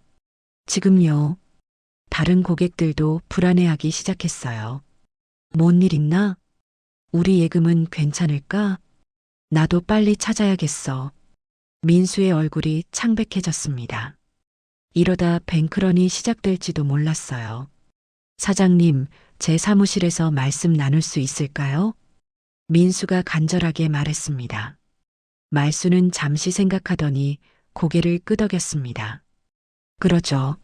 지금요. 다른 고객들도 불안해하기 시작했어요. 뭔 일 있나? 우리 예금은 괜찮을까? 나도 빨리 찾아야겠어. 민수의 얼굴이 창백해졌습니다. 이러다 뱅크런이 시작될지도 몰랐어요. 사장님, 제 사무실에서 말씀 나눌 수 있을까요? 민수가 간절하게 말했습니다. 말수는 잠시 생각하더니 고개를 끄덕였습니다. 그러죠.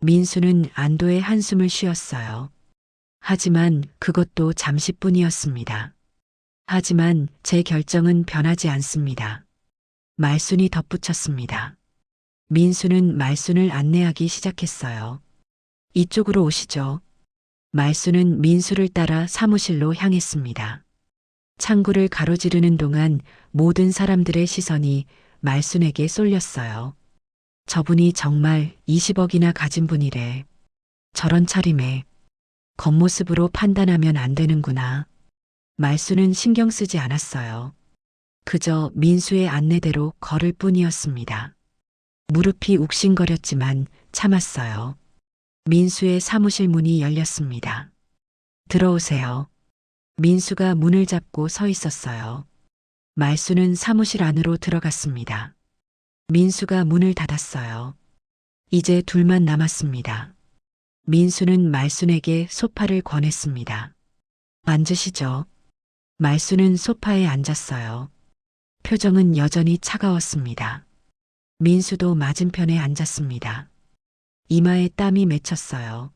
민수는 안도의 한숨을 쉬었어요. 하지만 그것도 잠시뿐이었습니다. 하지만 제 결정은 변하지 않습니다. 말순이 덧붙였습니다. 민수는 말순을 안내하기 시작했어요. 이쪽으로 오시죠. 말순은 민수를 따라 사무실로 향했습니다. 창구를 가로지르는 동안 모든 사람들의 시선이 말순에게 쏠렸어요. 저분이 정말 20억이나 가진 분이래. 저런 차림에 겉모습으로 판단하면 안 되는구나. 말수는 신경 쓰지 않았어요. 그저 민수의 안내대로 걸을 뿐이었습니다. 무릎이 욱신거렸지만 참았어요. 민수의 사무실 문이 열렸습니다. 들어오세요. 민수가 문을 잡고 서 있었어요. 말수는 사무실 안으로 들어갔습니다. 민수가 문을 닫았어요. 이제 둘만 남았습니다. 민수는 말순에게 소파를 권했습니다. 앉으시죠. 말순은 소파에 앉았어요. 표정은 여전히 차가웠습니다. 민수도 맞은편에 앉았습니다. 이마에 땀이 맺혔어요.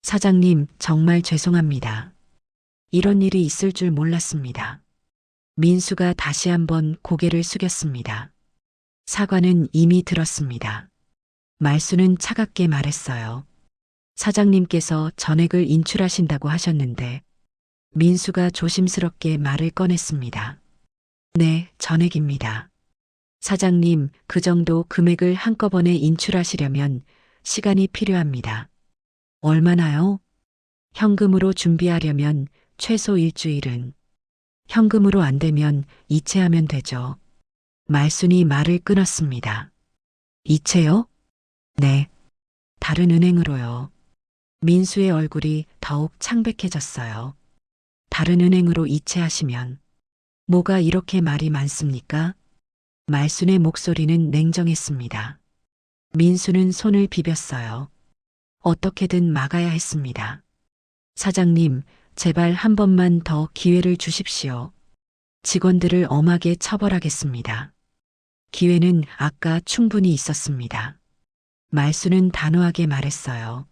사장님, 정말 죄송합니다. 이런 일이 있을 줄 몰랐습니다. 민수가 다시 한번 고개를 숙였습니다. 사과는 이미 들었습니다. 말수는 차갑게 말했어요. 사장님께서 전액을 인출하신다고 하셨는데 민수가 조심스럽게 말을 꺼냈습니다. 네, 전액입니다. 사장님, 그 정도 금액을 한꺼번에 인출하시려면 시간이 필요합니다. 얼마나요? 현금으로 준비하려면 최소 일주일은. 현금으로 안 되면 이체하면 되죠. 말순이 말을 끊었습니다. 이체요? 네. 다른 은행으로요. 민수의 얼굴이 더욱 창백해졌어요. 다른 은행으로 이체하시면 뭐가 이렇게 말이 많습니까? 말순의 목소리는 냉정했습니다. 민수는 손을 비볐어요. 어떻게든 막아야 했습니다. 사장님, 제발 한 번만 더 기회를 주십시오. 직원들을 엄하게 처벌하겠습니다. 기회는 아까 충분히 있었습니다. 말수는 단호하게 말했어요.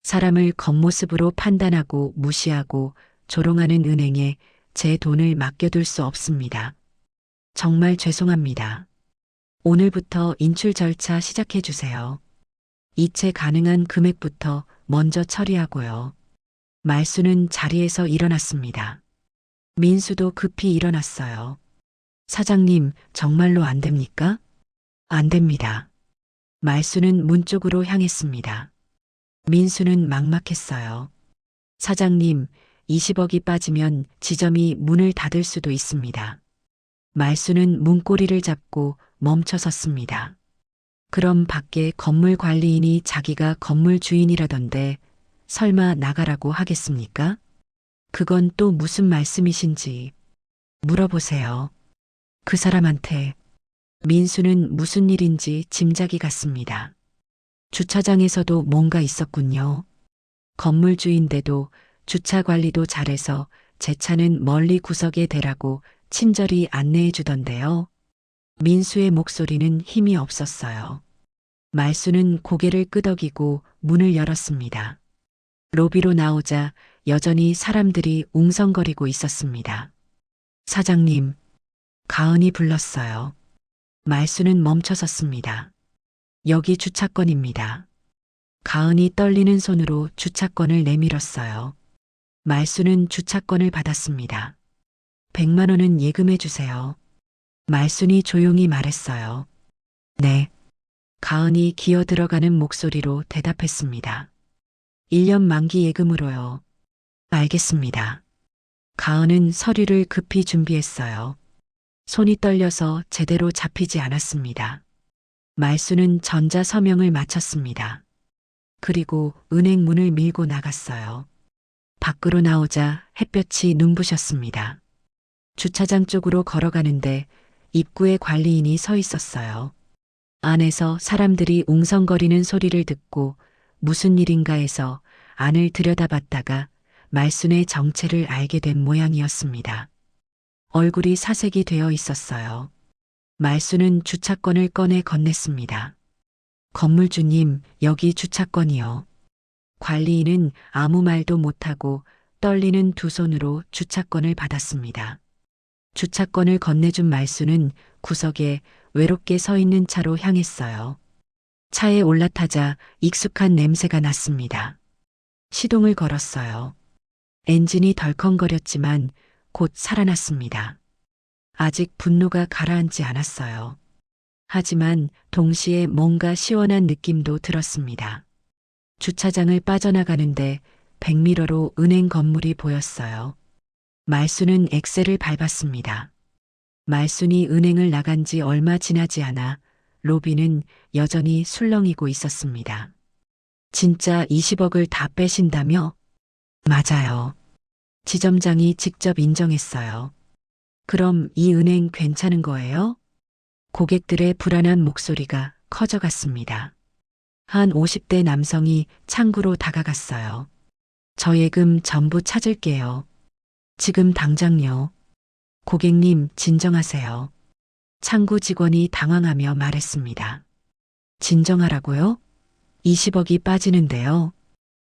사람을 겉모습으로 판단하고 무시하고 조롱하는 은행에 제 돈을 맡겨둘 수 없습니다. 정말 죄송합니다. 오늘부터 인출 절차 시작해 주세요. 이체 가능한 금액부터 먼저 처리하고요. 말수는 자리에서 일어났습니다. 민수도 급히 일어났어요. 사장님, 정말로 안 됩니까? 안 됩니다. 말수는 문 쪽으로 향했습니다. 민수는 막막했어요. 사장님, 20억이 빠지면 지점이 문을 닫을 수도 있습니다. 말수는 문고리를 잡고 멈춰 섰습니다. 그럼 밖에 건물 관리인이 자기가 건물 주인이라던데 설마 나가라고 하겠습니까? 그건 또 무슨 말씀이신지 물어보세요. 그 사람한테. 민수는 무슨 일인지 짐작이 갔습니다. 주차장에서도 뭔가 있었군요. 건물 주인데도 주차 관리도 잘해서 제 차는 멀리 구석에 대라고 친절히 안내해 주던데요. 민수의 목소리는 힘이 없었어요. 말수는 고개를 끄덕이고 문을 열었습니다. 로비로 나오자 여전히 사람들이 웅성거리고 있었습니다. 사장님, 가은이 불렀어요. 말수는 멈춰 섰습니다. 여기 주차권입니다. 가은이 떨리는 손으로 주차권을 내밀었어요. 말수는 주차권을 받았습니다. 100만 원은 예금해 주세요. 말순이 조용히 말했어요. 네. 가은이 기어 들어가는 목소리로 대답했습니다. 1년 만기 예금으로요. 알겠습니다. 가은은 서류를 급히 준비했어요. 손이 떨려서 제대로 잡히지 않았습니다. 말수는 전자 서명을 마쳤습니다. 그리고 은행 문을 밀고 나갔어요. 밖으로 나오자 햇볕이 눈부셨습니다. 주차장 쪽으로 걸어가는데 입구에 관리인이 서 있었어요. 안에서 사람들이 웅성거리는 소리를 듣고 무슨 일인가 해서 안을 들여다봤다가 말순의 정체를 알게 된 모양이었습니다. 얼굴이 사색이 되어 있었어요. 말순은 주차권을 꺼내 건넸습니다. 건물주님, 여기 주차권이요. 관리인은 아무 말도 못하고 떨리는 두 손으로 주차권을 받았습니다. 주차권을 건네준 말수는 구석에 외롭게 서 있는 차로 향했어요. 차에 올라타자 익숙한 냄새가 났습니다. 시동을 걸었어요. 엔진이 덜컹거렸지만 곧 살아났습니다. 아직 분노가 가라앉지 않았어요. 하지만 동시에 뭔가 시원한 느낌도 들었습니다. 주차장을 빠져나가는데 백미러로 은행 건물이 보였어요. 말순은 엑셀을 밟았습니다. 말순이 은행을 나간 지 얼마 지나지 않아 로비는 여전히 술렁이고 있었습니다. 진짜 20억을 다 빼신다며? 맞아요. 지점장이 직접 인정했어요. 그럼 이 은행 괜찮은 거예요? 고객들의 불안한 목소리가 커져갔습니다. 한 50대 남성이 창구로 다가갔어요. 저 예금 전부 찾을게요. 지금 당장요. 고객님, 진정하세요. 창구 직원이 당황하며 말했습니다. 진정하라고요? 20억이 빠지는데요.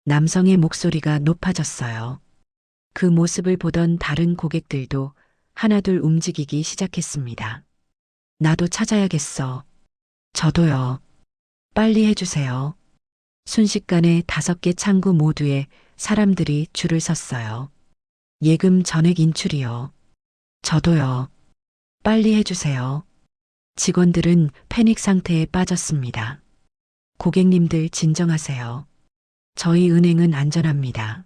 남성의 목소리가 높아졌어요. 그 모습을 보던 다른 고객들도 하나둘 움직이기 시작했습니다. 나도 찾아야겠어. 저도요. 빨리 해주세요. 순식간에 5개 창구 모두에 사람들이 줄을 섰어요. 예금 전액 인출이요. 저도요. 빨리 해주세요. 직원들은 패닉 상태에 빠졌습니다. 고객님들 진정하세요. 저희 은행은 안전합니다.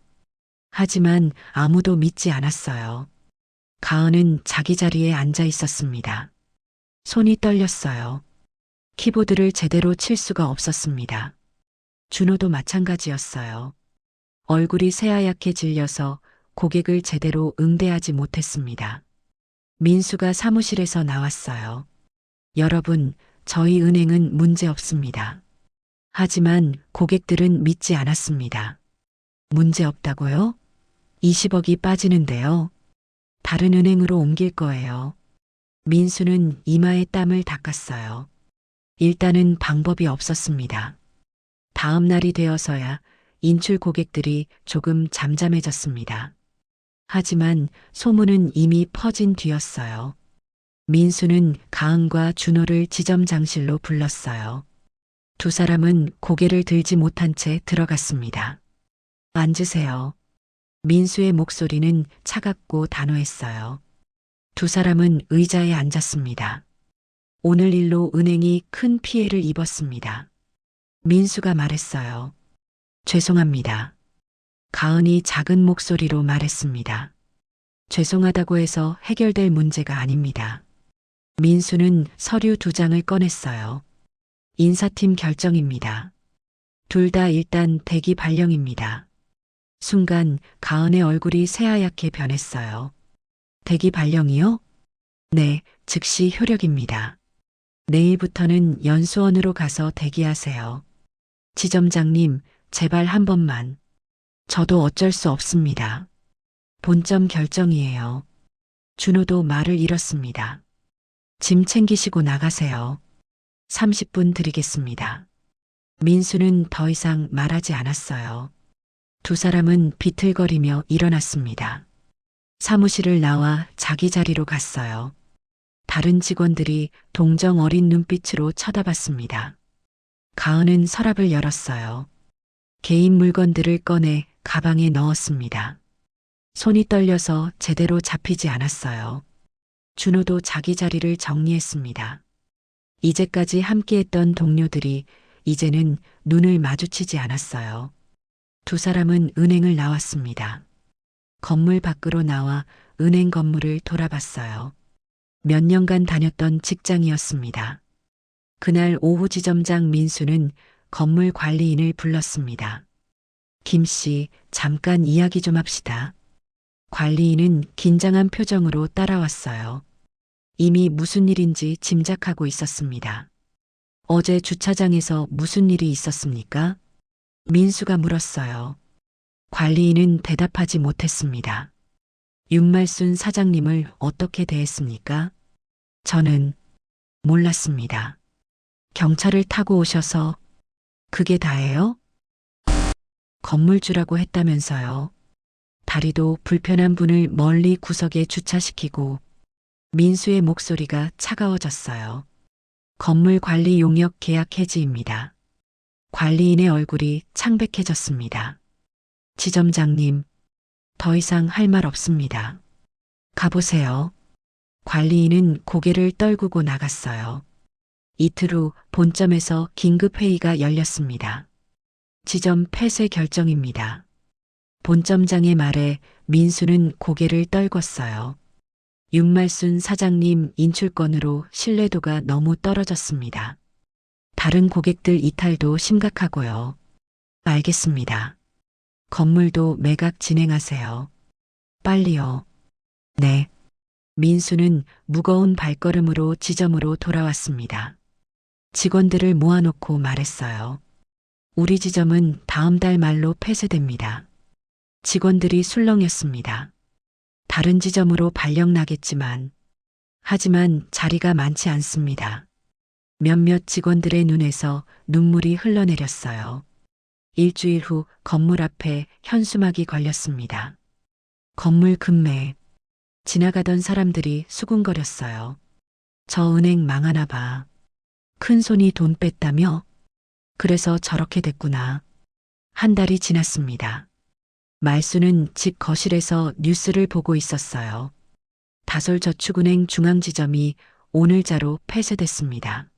하지만 아무도 믿지 않았어요. 가은은 자기 자리에 앉아 있었습니다. 손이 떨렸어요. 키보드를 제대로 칠 수가 없었습니다. 준호도 마찬가지였어요. 얼굴이 새하얗게 질려서 고객을 제대로 응대하지 못했습니다. 민수가 사무실에서 나왔어요. 여러분, 저희 은행은 문제 없습니다. 하지만 고객들은 믿지 않았습니다. 문제 없다고요? 20억이 빠지는데요. 다른 은행으로 옮길 거예요. 민수는 이마에 땀을 닦았어요. 일단은 방법이 없었습니다. 다음 날이 되어서야 인출 고객들이 조금 잠잠해졌습니다. 하지만 소문은 이미 퍼진 뒤였어요. 민수는 가은과 준호를 지점장실로 불렀어요. 두 사람은 고개를 들지 못한 채 들어갔습니다. 앉으세요. 민수의 목소리는 차갑고 단호했어요. 두 사람은 의자에 앉았습니다. 오늘 일로 은행이 큰 피해를 입었습니다. 민수가 말했어요. 죄송합니다. 가은이 작은 목소리로 말했습니다. 죄송하다고 해서 해결될 문제가 아닙니다. 민수는 서류 2장을 꺼냈어요. 인사팀 결정입니다. 둘 다 일단 대기 발령입니다. 순간 가은의 얼굴이 새하얗게 변했어요. 대기 발령이요? 네, 즉시 효력입니다. 내일부터는 연수원으로 가서 대기하세요. 지점장님, 제발 한 번만. 저도 어쩔 수 없습니다. 본점 결정이에요. 준호도 말을 잃었습니다. 짐 챙기시고 나가세요. 30분 드리겠습니다. 민수는 더 이상 말하지 않았어요. 두 사람은 비틀거리며 일어났습니다. 사무실을 나와 자기 자리로 갔어요. 다른 직원들이 동정 어린 눈빛으로 쳐다봤습니다. 가은은 서랍을 열었어요. 개인 물건들을 꺼내 가방에 넣었습니다. 손이 떨려서 제대로 잡히지 않았어요. 준호도 자기 자리를 정리했습니다. 이제까지 함께했던 동료들이 이제는 눈을 마주치지 않았어요. 두 사람은 은행을 나왔습니다. 건물 밖으로 나와 은행 건물을 돌아봤어요. 몇 년간 다녔던 직장이었습니다. 그날 오후 지점장 민수는 건물 관리인을 불렀습니다. 김 씨, 잠깐 이야기 좀 합시다. 관리인은 긴장한 표정으로 따라왔어요. 이미 무슨 일인지 짐작하고 있었습니다. 어제 주차장에서 무슨 일이 있었습니까? 민수가 물었어요. 관리인은 대답하지 못했습니다. 윤말순 사장님을 어떻게 대했습니까? 저는 몰랐습니다. 경찰을 타고 오셔서 그게 다예요? 건물주라고 했다면서요. 다리도 불편한 분을 멀리 구석에 주차시키고 민수의 목소리가 차가워졌어요. 건물 관리 용역 계약 해지입니다. 관리인의 얼굴이 창백해졌습니다. 지점장님, 더 이상 할 말 없습니다. 가보세요. 관리인은 고개를 떨구고 나갔어요. 이틀 후 본점에서 긴급회의가 열렸습니다. 지점 폐쇄 결정입니다. 본점장의 말에 민수는 고개를 떨궜어요. 윤말순 사장님 인출건으로 신뢰도가 너무 떨어졌습니다. 다른 고객들 이탈도 심각하고요. 알겠습니다. 건물도 매각 진행하세요. 빨리요. 네. 민수는 무거운 발걸음으로 지점으로 돌아왔습니다. 직원들을 모아놓고 말했어요. 우리 지점은 다음 달 말로 폐쇄됩니다. 직원들이 술렁였습니다. 다른 지점으로 발령 나겠지만, 하지만 자리가 많지 않습니다. 몇몇 직원들의 눈에서 눈물이 흘러내렸어요. 일주일 후 건물 앞에 현수막이 걸렸습니다. 건물 급매. 지나가던 사람들이 수군거렸어요. 저 은행 망하나 봐. 큰 손이 돈 뺐다며? 그래서 저렇게 됐구나. 한 달이 지났습니다. 말수는 집 거실에서 뉴스를 보고 있었어요. 다솔저축은행 중앙지점이 오늘자로 폐쇄됐습니다.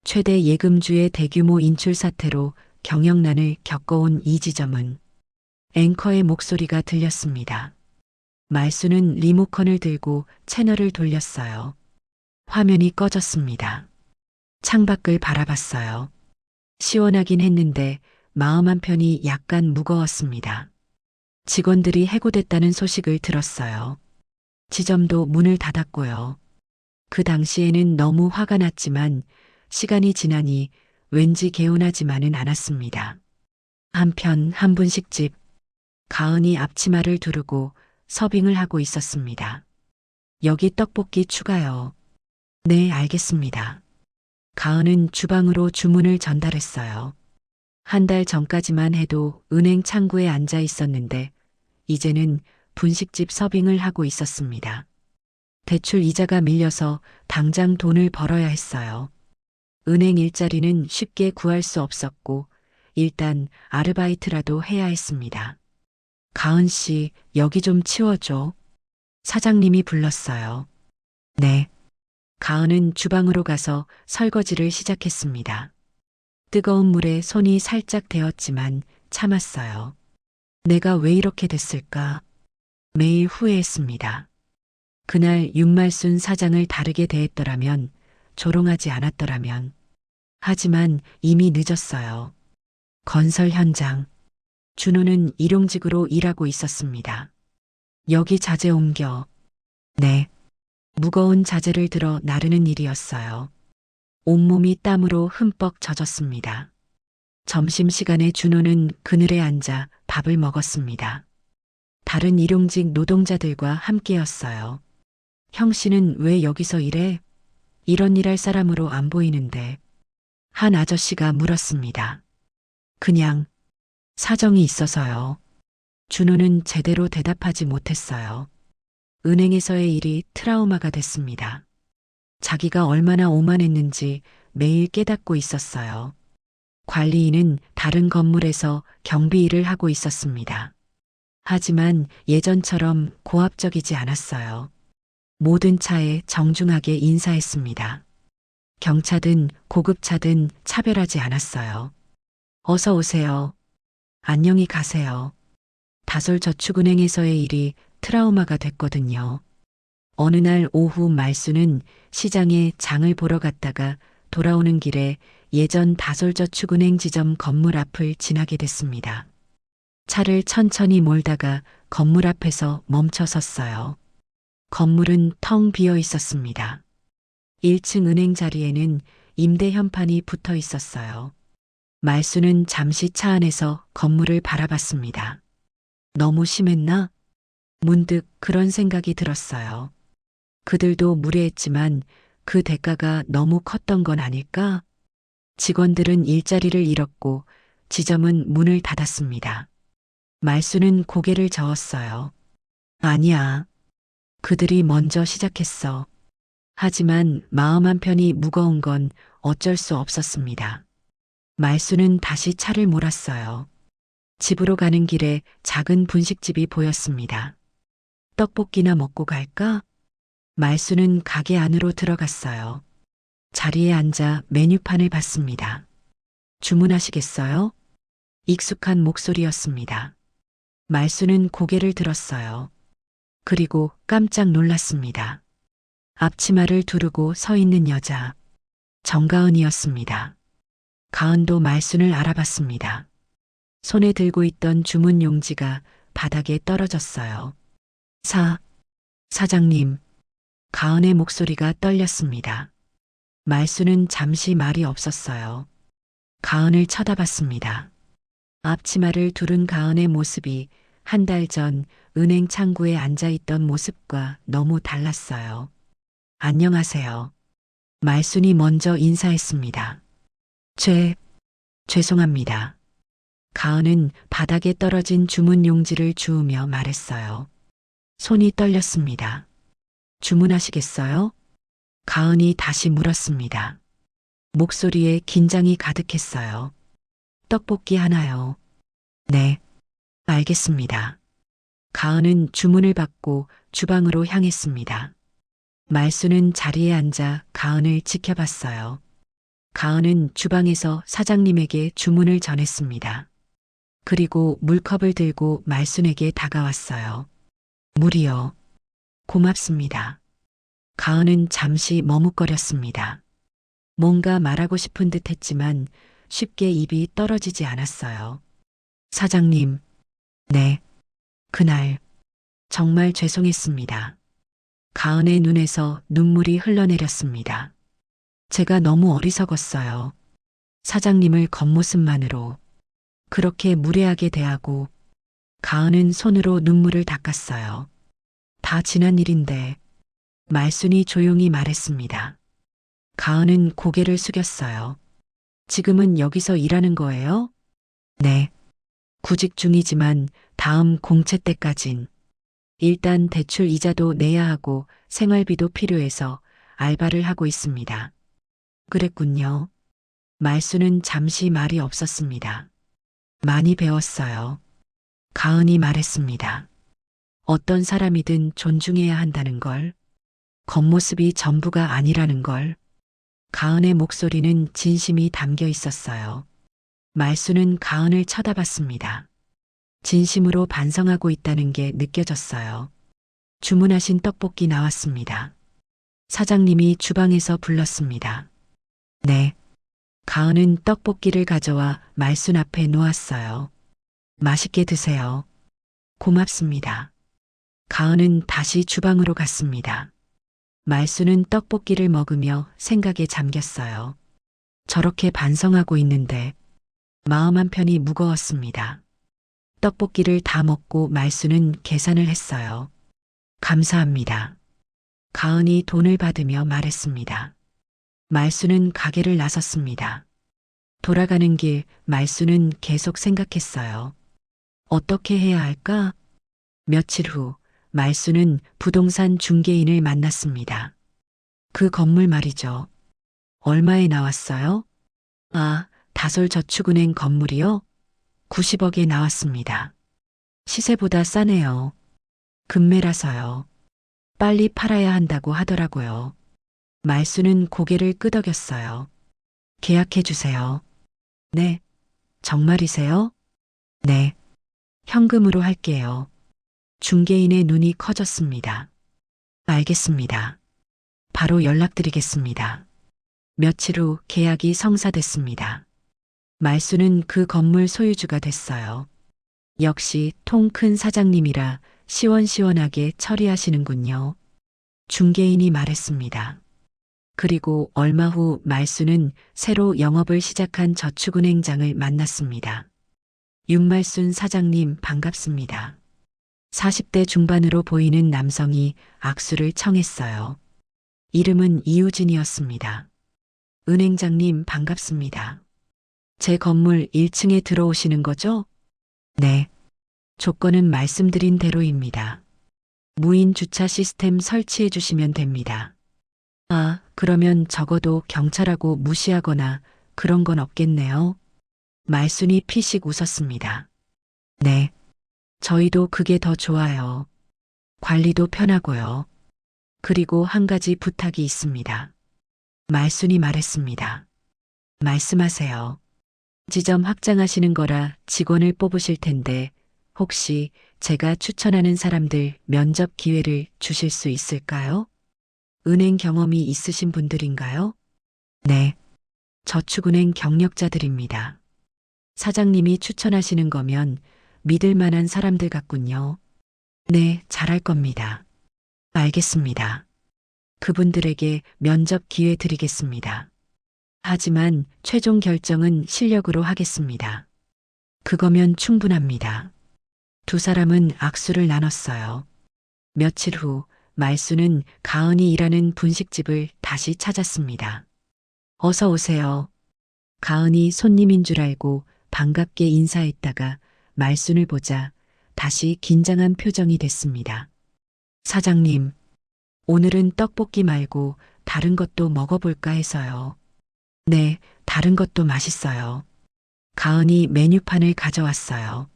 최대 예금주의 대규모 인출 사태로 경영난을 겪어온 이 지점은 앵커의 목소리가 들렸습니다. 말수는 리모컨을 들고 채널을 돌렸어요. 화면이 꺼졌습니다. 창밖을 바라봤어요. 시원하긴 했는데 마음 한편이 약간 무거웠습니다. 직원들이 해고됐다는 소식을 들었어요. 지점도 문을 닫았고요. 그 당시에는 너무 화가 났지만 시간이 지나니 왠지 개운하지만은 않았습니다. 한편 한 분식집, 가은이 앞치마를 두르고 서빙을 하고 있었습니다. 여기 떡볶이 추가요. 네, 알겠습니다. 가은은 주방으로 주문을 전달했어요. 한 달 전까지만 해도 은행 창구에 앉아 있었는데 이제는 분식집 서빙을 하고 있었습니다. 대출 이자가 밀려서 당장 돈을 벌어야 했어요. 은행 일자리는 쉽게 구할 수 없었고 일단 아르바이트라도 해야 했습니다. 가은 씨, 여기 좀 치워줘. 사장님이 불렀어요. 네. 가은은 주방으로 가서 설거지를 시작했습니다. 뜨거운 물에 손이 살짝 데었지만 참았어요. 내가 왜 이렇게 됐을까? 매일 후회했습니다. 그날 윤말순 사장을 다르게 대했더라면, 조롱하지 않았더라면. 하지만 이미 늦었어요. 건설 현장. 준호는 일용직으로 일하고 있었습니다. 여기 자재 옮겨. 네. 무거운 자재를 들어 나르는 일이었어요. 온몸이 땀으로 흠뻑 젖었습니다. 점심시간에 준호는 그늘에 앉아 밥을 먹었습니다. 다른 일용직 노동자들과 함께였어요. 형 씨는 왜 여기서 일해? 이런 일 할 사람으로 안 보이는데. 한 아저씨가 물었습니다. 그냥 사정이 있어서요. 준호는 제대로 대답하지 못했어요. 은행에서의 일이 트라우마가 됐습니다. 자기가 얼마나 오만했는지 매일 깨닫고 있었어요. 관리인은 다른 건물에서 경비 일을 하고 있었습니다. 하지만 예전처럼 고압적이지 않았어요. 모든 차에 정중하게 인사했습니다. 경차든 고급차든 차별하지 않았어요. 어서 오세요. 안녕히 가세요. 다솔저축은행에서의 일이 트라우마가 됐거든요. 어느 날 오후 말수는 시장에 장을 보러 갔다가 돌아오는 길에 예전 다솔저축은행 지점 건물 앞을 지나게 됐습니다. 차를 천천히 몰다가 건물 앞에서 멈춰 섰어요. 건물은 텅 비어 있었습니다. 1층 은행 자리에는 임대 현판이 붙어 있었어요. 말수는 잠시 차 안에서 건물을 바라봤습니다. 너무 심했나? 문득 그런 생각이 들었어요. 그들도 무례했지만 그 대가가 너무 컸던 건 아닐까? 직원들은 일자리를 잃었고 지점은 문을 닫았습니다. 말수는 고개를 저었어요. 아니야. 그들이 먼저 시작했어. 하지만 마음 한편이 무거운 건 어쩔 수 없었습니다. 말수는 다시 차를 몰았어요. 집으로 가는 길에 작은 분식집이 보였습니다. 떡볶이나 먹고 갈까? 말수는 가게 안으로 들어갔어요. 자리에 앉아 메뉴판을 봤습니다. 주문하시겠어요? 익숙한 목소리였습니다. 말수는 고개를 들었어요. 그리고 깜짝 놀랐습니다. 앞치마를 두르고 서 있는 여자. 정가은이었습니다. 가은도 말순을 알아봤습니다. 손에 들고 있던 주문 용지가 바닥에 떨어졌어요. 사장님. 가은의 목소리가 떨렸습니다. 말수는 잠시 말이 없었어요. 가은을 쳐다봤습니다. 앞치마를 두른 가은의 모습이 한 달 전 은행 창구에 앉아있던 모습과 너무 달랐어요. 안녕하세요. 말순이 먼저 인사했습니다. 죄송합니다. 가은은 바닥에 떨어진 주문 용지를 주우며 말했어요. 손이 떨렸습니다. 주문하시겠어요? 가은이 다시 물었습니다. 목소리에 긴장이 가득했어요. 떡볶이 하나요. 네, 알겠습니다. 가은은 주문을 받고 주방으로 향했습니다. 말수는 자리에 앉아 가은을 지켜봤어요. 가은은 주방에서 사장님에게 주문을 전했습니다. 그리고 물컵을 들고 말순에게 다가왔어요. 물이요. 고맙습니다. 가은은 잠시 머뭇거렸습니다. 뭔가 말하고 싶은 듯 했지만 쉽게 입이 떨어지지 않았어요. 사장님, 네. 그날 정말 죄송했습니다. 가은의 눈에서 눈물이 흘러내렸습니다. 제가 너무 어리석었어요. 사장님을 겉모습만으로 그렇게 무례하게 대하고. 가은은 손으로 눈물을 닦았어요. 다 지난 일인데. 말순이 조용히 말했습니다. 가은은 고개를 숙였어요. 지금은 여기서 일하는 거예요? 네. 구직 중이지만 다음 공채 때까진. 일단 대출 이자도 내야 하고 생활비도 필요해서 알바를 하고 있습니다. 그랬군요. 말수는 잠시 말이 없었습니다. 많이 배웠어요. 가은이 말했습니다. 어떤 사람이든 존중해야 한다는 걸. 겉모습이 전부가 아니라는 걸. 가은의 목소리는 진심이 담겨 있었어요. 말수는 가은을 쳐다봤습니다. 진심으로 반성하고 있다는 게 느껴졌어요. 주문하신 떡볶이 나왔습니다. 사장님이 주방에서 불렀습니다. 네. 가은은 떡볶이를 가져와 말순 앞에 놓았어요. 맛있게 드세요. 고맙습니다. 가은은 다시 주방으로 갔습니다. 말수는 떡볶이를 먹으며 생각에 잠겼어요. 저렇게 반성하고 있는데 마음 한편이 무거웠습니다. 떡볶이를 다 먹고 말수는 계산을 했어요. 감사합니다. 가은이 돈을 받으며 말했습니다. 말수는 가게를 나섰습니다. 돌아가는 길 말수는 계속 생각했어요. 어떻게 해야 할까? 며칠 후 말수는 부동산 중개인을 만났습니다. 그 건물 말이죠. 얼마에 나왔어요? 아, 다솔저축은행 건물이요? 90억에 나왔습니다. 시세보다 싸네요. 금매라서요. 빨리 팔아야 한다고 하더라고요. 말수는 고개를 끄덕였어요. 계약해 주세요. 네. 정말이세요? 네. 현금으로 할게요. 중개인의 눈이 커졌습니다. 알겠습니다. 바로 연락드리겠습니다. 며칠 후 계약이 성사됐습니다. 말수는 그 건물 소유주가 됐어요. 역시 통 큰 사장님이라 시원시원하게 처리하시는군요. 중개인이 말했습니다. 그리고 얼마 후 말수는 새로 영업을 시작한 저축은행장을 만났습니다. 윤말순 사장님 반갑습니다. 40대 중반으로 보이는 남성이 악수를 청했어요. 이름은 이우진이었습니다. 은행장님 반갑습니다. 제 건물 1층에 들어오시는 거죠? 네. 조건은 말씀드린 대로입니다. 무인 주차 시스템 설치해 주시면 됩니다. 아, 그러면 적어도 경찰하고 무시하거나 그런 건 없겠네요. 말순이 피식 웃었습니다. 네. 저희도 그게 더 좋아요. 관리도 편하고요. 그리고 한 가지 부탁이 있습니다. 말순이 말했습니다. 말씀하세요. 지점 확장하시는 거라 직원을 뽑으실 텐데 혹시 제가 추천하는 사람들 면접 기회를 주실 수 있을까요? 은행 경험이 있으신 분들인가요? 네. 저축은행 경력자들입니다. 사장님이 추천하시는 거면 믿을 만한 사람들 같군요. 네, 잘할 겁니다. 알겠습니다. 그분들에게 면접 기회 드리겠습니다. 하지만 최종 결정은 실력으로 하겠습니다. 그거면 충분합니다. 두 사람은 악수를 나눴어요. 며칠 후 말수는 가은이 일하는 분식집을 다시 찾았습니다. 어서 오세요. 가은이 손님인 줄 알고 반갑게 인사했다가 말순을 보자 다시 긴장한 표정이 됐습니다. 사장님, 오늘은 떡볶이 말고 다른 것도 먹어볼까 해서요. 네, 다른 것도 맛있어요. 가은이 메뉴판을 가져왔어요.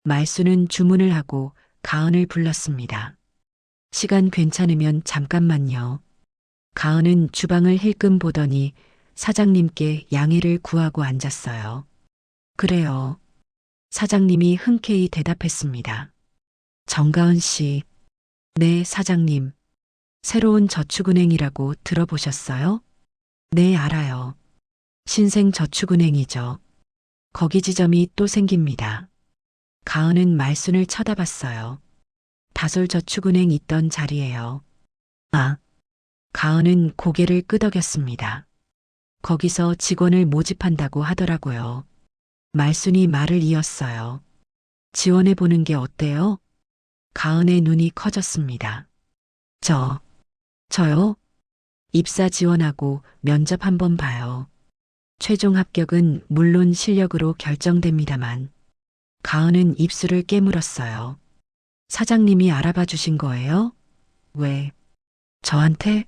말수는 주문을 하고 가은을 불렀습니다. 시간 괜찮으면 잠깐만요. 가은은 주방을 힐끔 보더니 사장님께 양해를 구하고 앉았어요. 그래요. 사장님이 흔쾌히 대답했습니다. 정가은 씨. 네, 사장님. 새로운 저축은행이라고 들어보셨어요? 네, 알아요. 신생저축은행이죠. 거기 지점이 또 생깁니다. 가은은 말순을 쳐다봤어요. 다솔저축은행 있던 자리예요. 아. 가은은 고개를 끄덕였습니다. 거기서 직원을 모집한다고 하더라고요. 말순이 말을 이었어요. 지원해보는 게 어때요? 가은의 눈이 커졌습니다. 저요? 입사 지원하고 면접 한번 봐요. 최종 합격은 물론 실력으로 결정됩니다만. 가은은 입술을 깨물었어요. 사장님이 알아봐 주신 거예요? 왜? 저한테?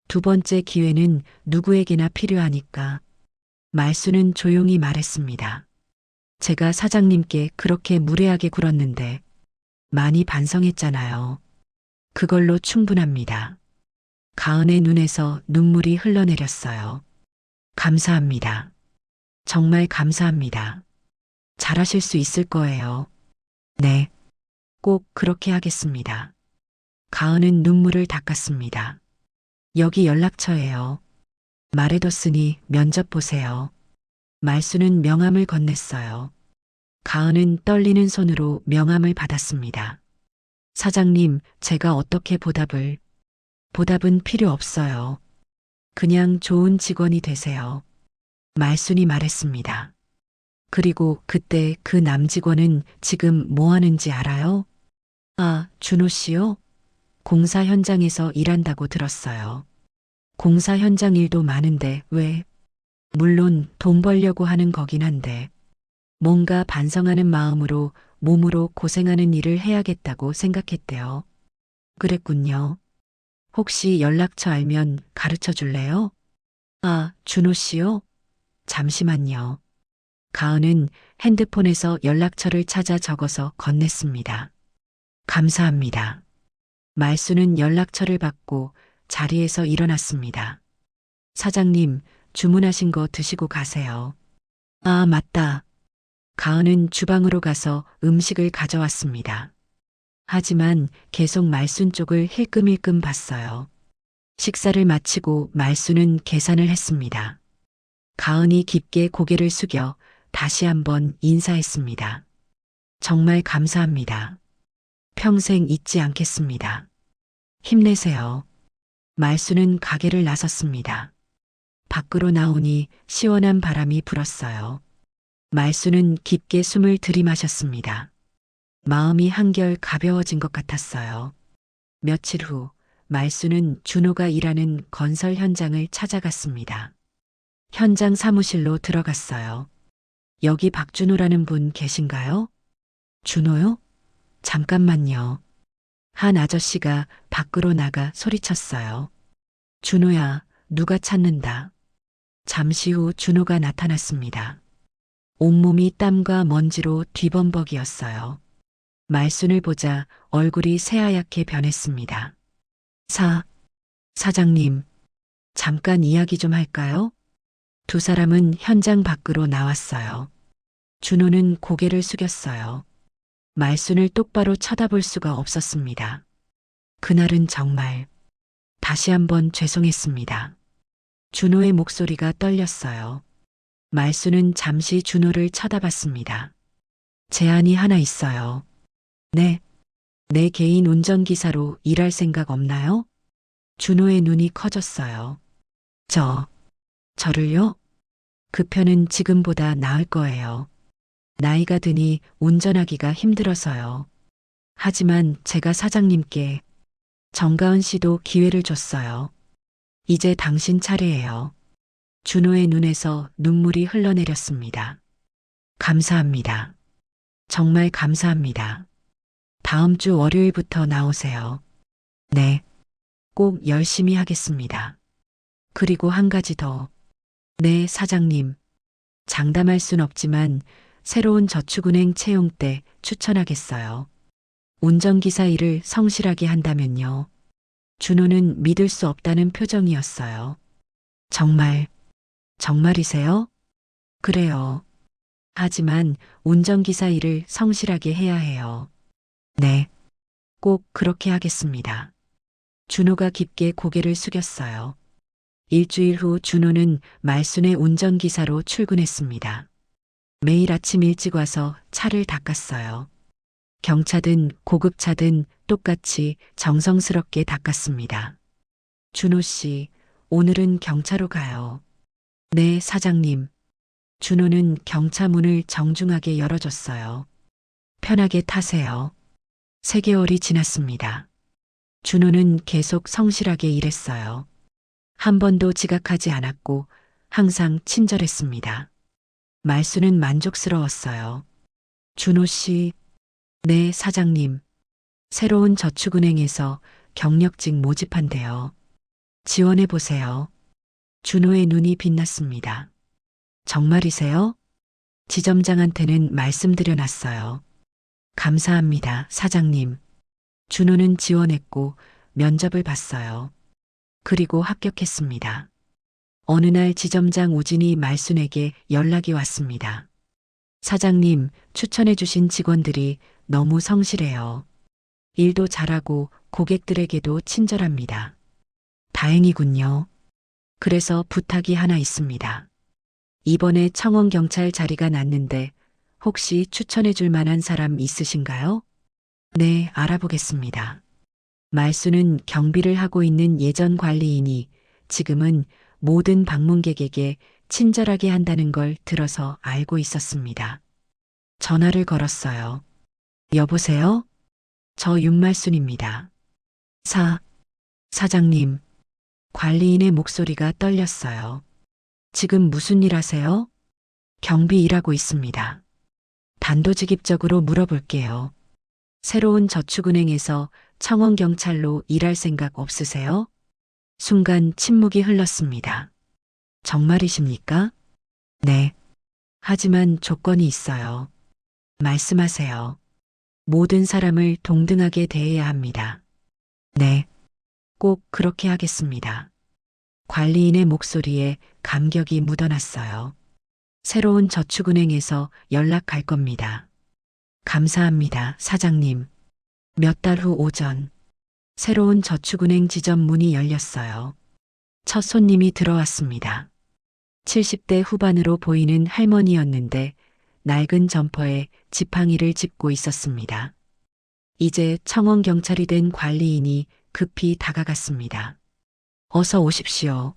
두 번째 기회는 누구에게나 필요하니까. 말수는 조용히 말했습니다. 제가 사장님께 그렇게 무례하게 굴었는데 많이 반성했잖아요. 그걸로 충분합니다. 가은의 눈에서 눈물이 흘러내렸어요. 감사합니다. 정말 감사합니다. 잘하실 수 있을 거예요. 네, 꼭 그렇게 하겠습니다. 가은은 눈물을 닦았습니다. 여기 연락처예요. 말해뒀으니 면접 보세요. 말수는 명함을 건넸어요. 가은은 떨리는 손으로 명함을 받았습니다. 사장님, 제가 어떻게 보답은 필요 없어요. 그냥 좋은 직원이 되세요. 말순이 말했습니다. 그리고 그때 그 남직원은 지금 뭐 하는지 알아요? 아, 준호 씨요? 공사 현장에서 일한다고 들었어요. 공사 현장 일도 많은데 왜? 물론 돈 벌려고 하는 거긴 한데 뭔가 반성하는 마음으로 몸으로 고생하는 일을 해야겠다고 생각했대요. 그랬군요. 혹시 연락처 알면 가르쳐 줄래요? 아, 준호 씨요? 잠시만요. 가은은 핸드폰에서 연락처를 찾아 적어서 건넸습니다. 감사합니다. 말수는 연락처를 받고 자리에서 일어났습니다. 사장님, 주문하신 거 드시고 가세요. 아, 맞다. 가은은 주방으로 가서 음식을 가져왔습니다. 하지만 계속 말순 쪽을 힐끔힐끔 봤어요. 식사를 마치고 말수는 계산을 했습니다. 가은이 깊게 고개를 숙여 다시 한번 인사했습니다. 정말 감사합니다. 평생 잊지 않겠습니다. 힘내세요. 말수는 가게를 나섰습니다. 밖으로 나오니 시원한 바람이 불었어요. 말수는 깊게 숨을 들이마셨습니다. 마음이 한결 가벼워진 것 같았어요. 며칠 후 말수는 준호가 일하는 건설 현장을 찾아갔습니다. 현장 사무실로 들어갔어요. 여기 박준호라는 분 계신가요? 준호요? 잠깐만요. 한 아저씨가 밖으로 나가 소리쳤어요. 준호야, 누가 찾는다. 잠시 후 준호가 나타났습니다. 온몸이 땀과 먼지로 뒤범벅이었어요. 말순을 보자 얼굴이 새하얗게 변했습니다. 사장님, 잠깐 이야기 좀 할까요? 두 사람은 현장 밖으로 나왔어요. 준호는 고개를 숙였어요. 말순을 똑바로 쳐다볼 수가 없었습니다. 그날은 정말 다시 한번 죄송했습니다. 준호의 목소리가 떨렸어요. 말순은 잠시 준호를 쳐다봤습니다. 제안이 하나 있어요. 네, 내 개인 운전기사로 일할 생각 없나요? 준호의 눈이 커졌어요. 저를요? 그 편은 지금보다 나을 거예요. 나이가 드니 운전하기가 힘들어서요. 하지만 제가 사장님께 정가은 씨도 기회를 줬어요. 이제 당신 차례예요. 준호의 눈에서 눈물이 흘러내렸습니다. 감사합니다. 정말 감사합니다. 다음 주 월요일부터 나오세요. 네, 꼭 열심히 하겠습니다. 그리고 한 가지 더. 네, 사장님. 장담할 순 없지만 새로운 저축은행 채용 때 추천하겠어요. 운전기사 일을 성실하게 한다면요. 준호는 믿을 수 없다는 표정이었어요. 정말이세요? 그래요. 하지만 운전기사 일을 성실하게 해야 해요. 네, 꼭 그렇게 하겠습니다. 준호가 깊게 고개를 숙였어요. 일주일 후 준호는 말순의 운전기사로 출근했습니다. 매일 아침 일찍 와서 차를 닦았어요. 경차든 고급차든 똑같이 정성스럽게 닦았습니다. 준호 씨, 오늘은 경차로 가요. 네, 사장님. 준호는 경차 문을 정중하게 열어줬어요. 편하게 타세요. 3개월이 지났습니다. 준호는 계속 성실하게 일했어요. 한 번도 지각하지 않았고 항상 친절했습니다. 말수는 만족스러웠어요. 준호 씨, 네, 사장님. 새로운 저축은행에서 경력직 모집한대요. 지원해 보세요. 준호의 눈이 빛났습니다. 정말이세요? 지점장한테는 말씀드려 놨어요. 감사합니다, 사장님. 준호는 지원했고 면접을 봤어요. 그리고 합격했습니다. 어느 날 지점장 오진이 말순에게 연락이 왔습니다. 사장님, 추천해 주신 직원들이 너무 성실해요. 일도 잘하고 고객들에게도 친절합니다. 다행이군요. 그래서 부탁이 하나 있습니다. 이번에 청원경찰 자리가 났는데 혹시 추천해 줄 만한 사람 있으신가요? 네, 알아보겠습니다. 말수는 경비를 하고 있는 예전 관리인이 지금은 모든 방문객에게 친절하게 한다는 걸 들어서 알고 있었습니다. 전화를 걸었어요. 여보세요? 저 윤말순입니다. 사장님. 관리인의 목소리가 떨렸어요. 지금 무슨 일 하세요? 경비 일하고 있습니다. 단도직입적으로 물어볼게요. 새로운 저축은행에서 청원경찰로 일할 생각 없으세요? 순간 침묵이 흘렀습니다. 정말이십니까? 네. 하지만 조건이 있어요. 말씀하세요. 모든 사람을 동등하게 대해야 합니다. 네. 꼭 그렇게 하겠습니다. 관리인의 목소리에 감격이 묻어났어요. 새로운 저축은행에서 연락할 겁니다. 감사합니다, 사장님. 몇 달 후 오전, 새로운 저축은행 지점 문이 열렸어요. 첫 손님이 들어왔습니다. 70대 후반으로 보이는 할머니였는데 낡은 점퍼에 지팡이를 짚고 있었습니다. 이제 청원경찰이 된 관리인이 급히 다가갔습니다. 어서 오십시오.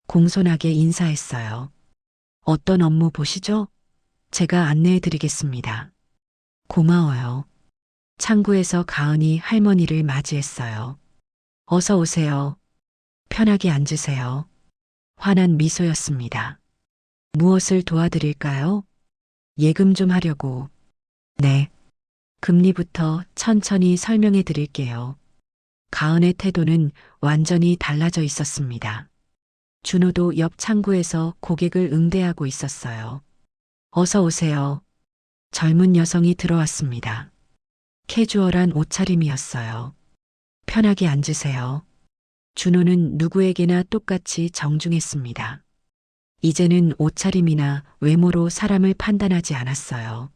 공손하게 인사했어요. 어떤 업무 보시죠? 제가 안내해 드리겠습니다. 고마워요. 창구에서 가은이 할머니를 맞이했어요. 어서 오세요. 편하게 앉으세요. 환한 미소였습니다. 무엇을 도와드릴까요? 예금 좀 하려고. 네. 금리부터 천천히 설명해 드릴게요. 가은의 태도는 완전히 달라져 있었습니다. 준호도 옆 창구에서 고객을 응대하고 있었어요. 어서 오세요. 젊은 여성이 들어왔습니다. 캐주얼한 옷차림이었어요. 편하게 앉으세요. 준호는 누구에게나 똑같이 정중했습니다. 이제는 옷차림이나 외모로 사람을 판단하지 않았어요.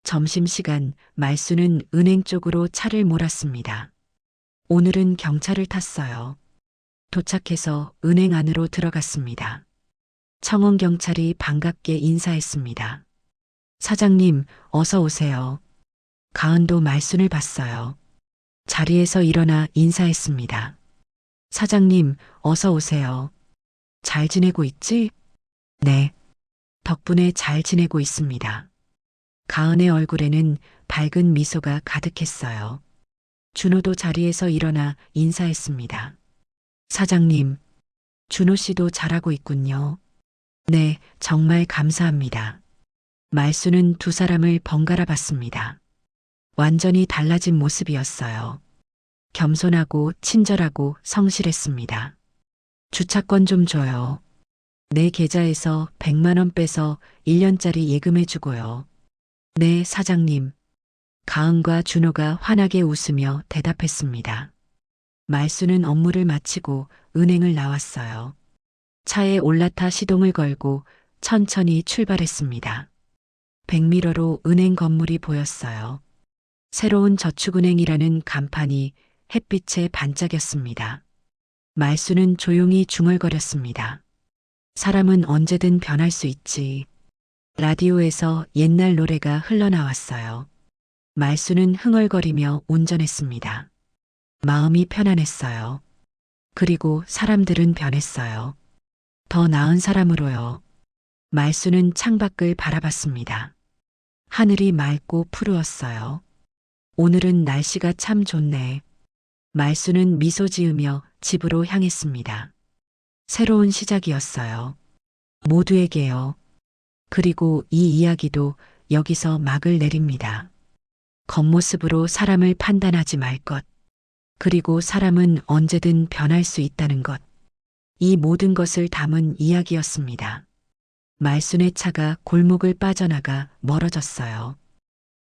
점심시간 말수는 은행 쪽으로 차를 몰았습니다. 오늘은 경차를 탔어요. 도착해서 은행 안으로 들어갔습니다. 청원경찰이 반갑게 인사했습니다. 사장님, 어서 오세요. 가은도 말순을 봤어요. 자리에서 일어나 인사했습니다. 사장님, 어서 오세요. 잘 지내고 있지? 네. 덕분에 잘 지내고 있습니다. 가은의 얼굴에는 밝은 미소가 가득했어요. 준호도 자리에서 일어나 인사했습니다. 사장님, 준호 씨도 잘하고 있군요. 네, 정말 감사합니다. 말수는 두 사람을 번갈아 봤습니다. 완전히 달라진 모습이었어요. 겸손하고 친절하고 성실했습니다. 주차권 좀 줘요. 내 계좌에서 100만 원 빼서 1년짜리 예금해 주고요. 네, 사장님. 가은과 준호가 환하게 웃으며 대답했습니다. 말수는 업무를 마치고 은행을 나왔어요. 차에 올라타 시동을 걸고 천천히 출발했습니다. 백미러로 은행 건물이 보였어요. 새로운 저축은행이라는 간판이 햇빛에 반짝였습니다. 말수는 조용히 중얼거렸습니다. 사람은 언제든 변할 수 있지. 라디오에서 옛날 노래가 흘러나왔어요. 말수는 흥얼거리며 운전했습니다. 마음이 편안했어요. 그리고 사람들은 변했어요. 더 나은 사람으로요. 말수는 창밖을 바라봤습니다. 하늘이 맑고 푸르었어요. 오늘은 날씨가 참 좋네. 말수는 미소 지으며 집으로 향했습니다. 새로운 시작이었어요. 모두에게요. 그리고 이 이야기도 여기서 막을 내립니다. 겉모습으로 사람을 판단하지 말 것. 그리고 사람은 언제든 변할 수 있다는 것. 이 모든 것을 담은 이야기였습니다. 말순의 차가 골목을 빠져나가 멀어졌어요.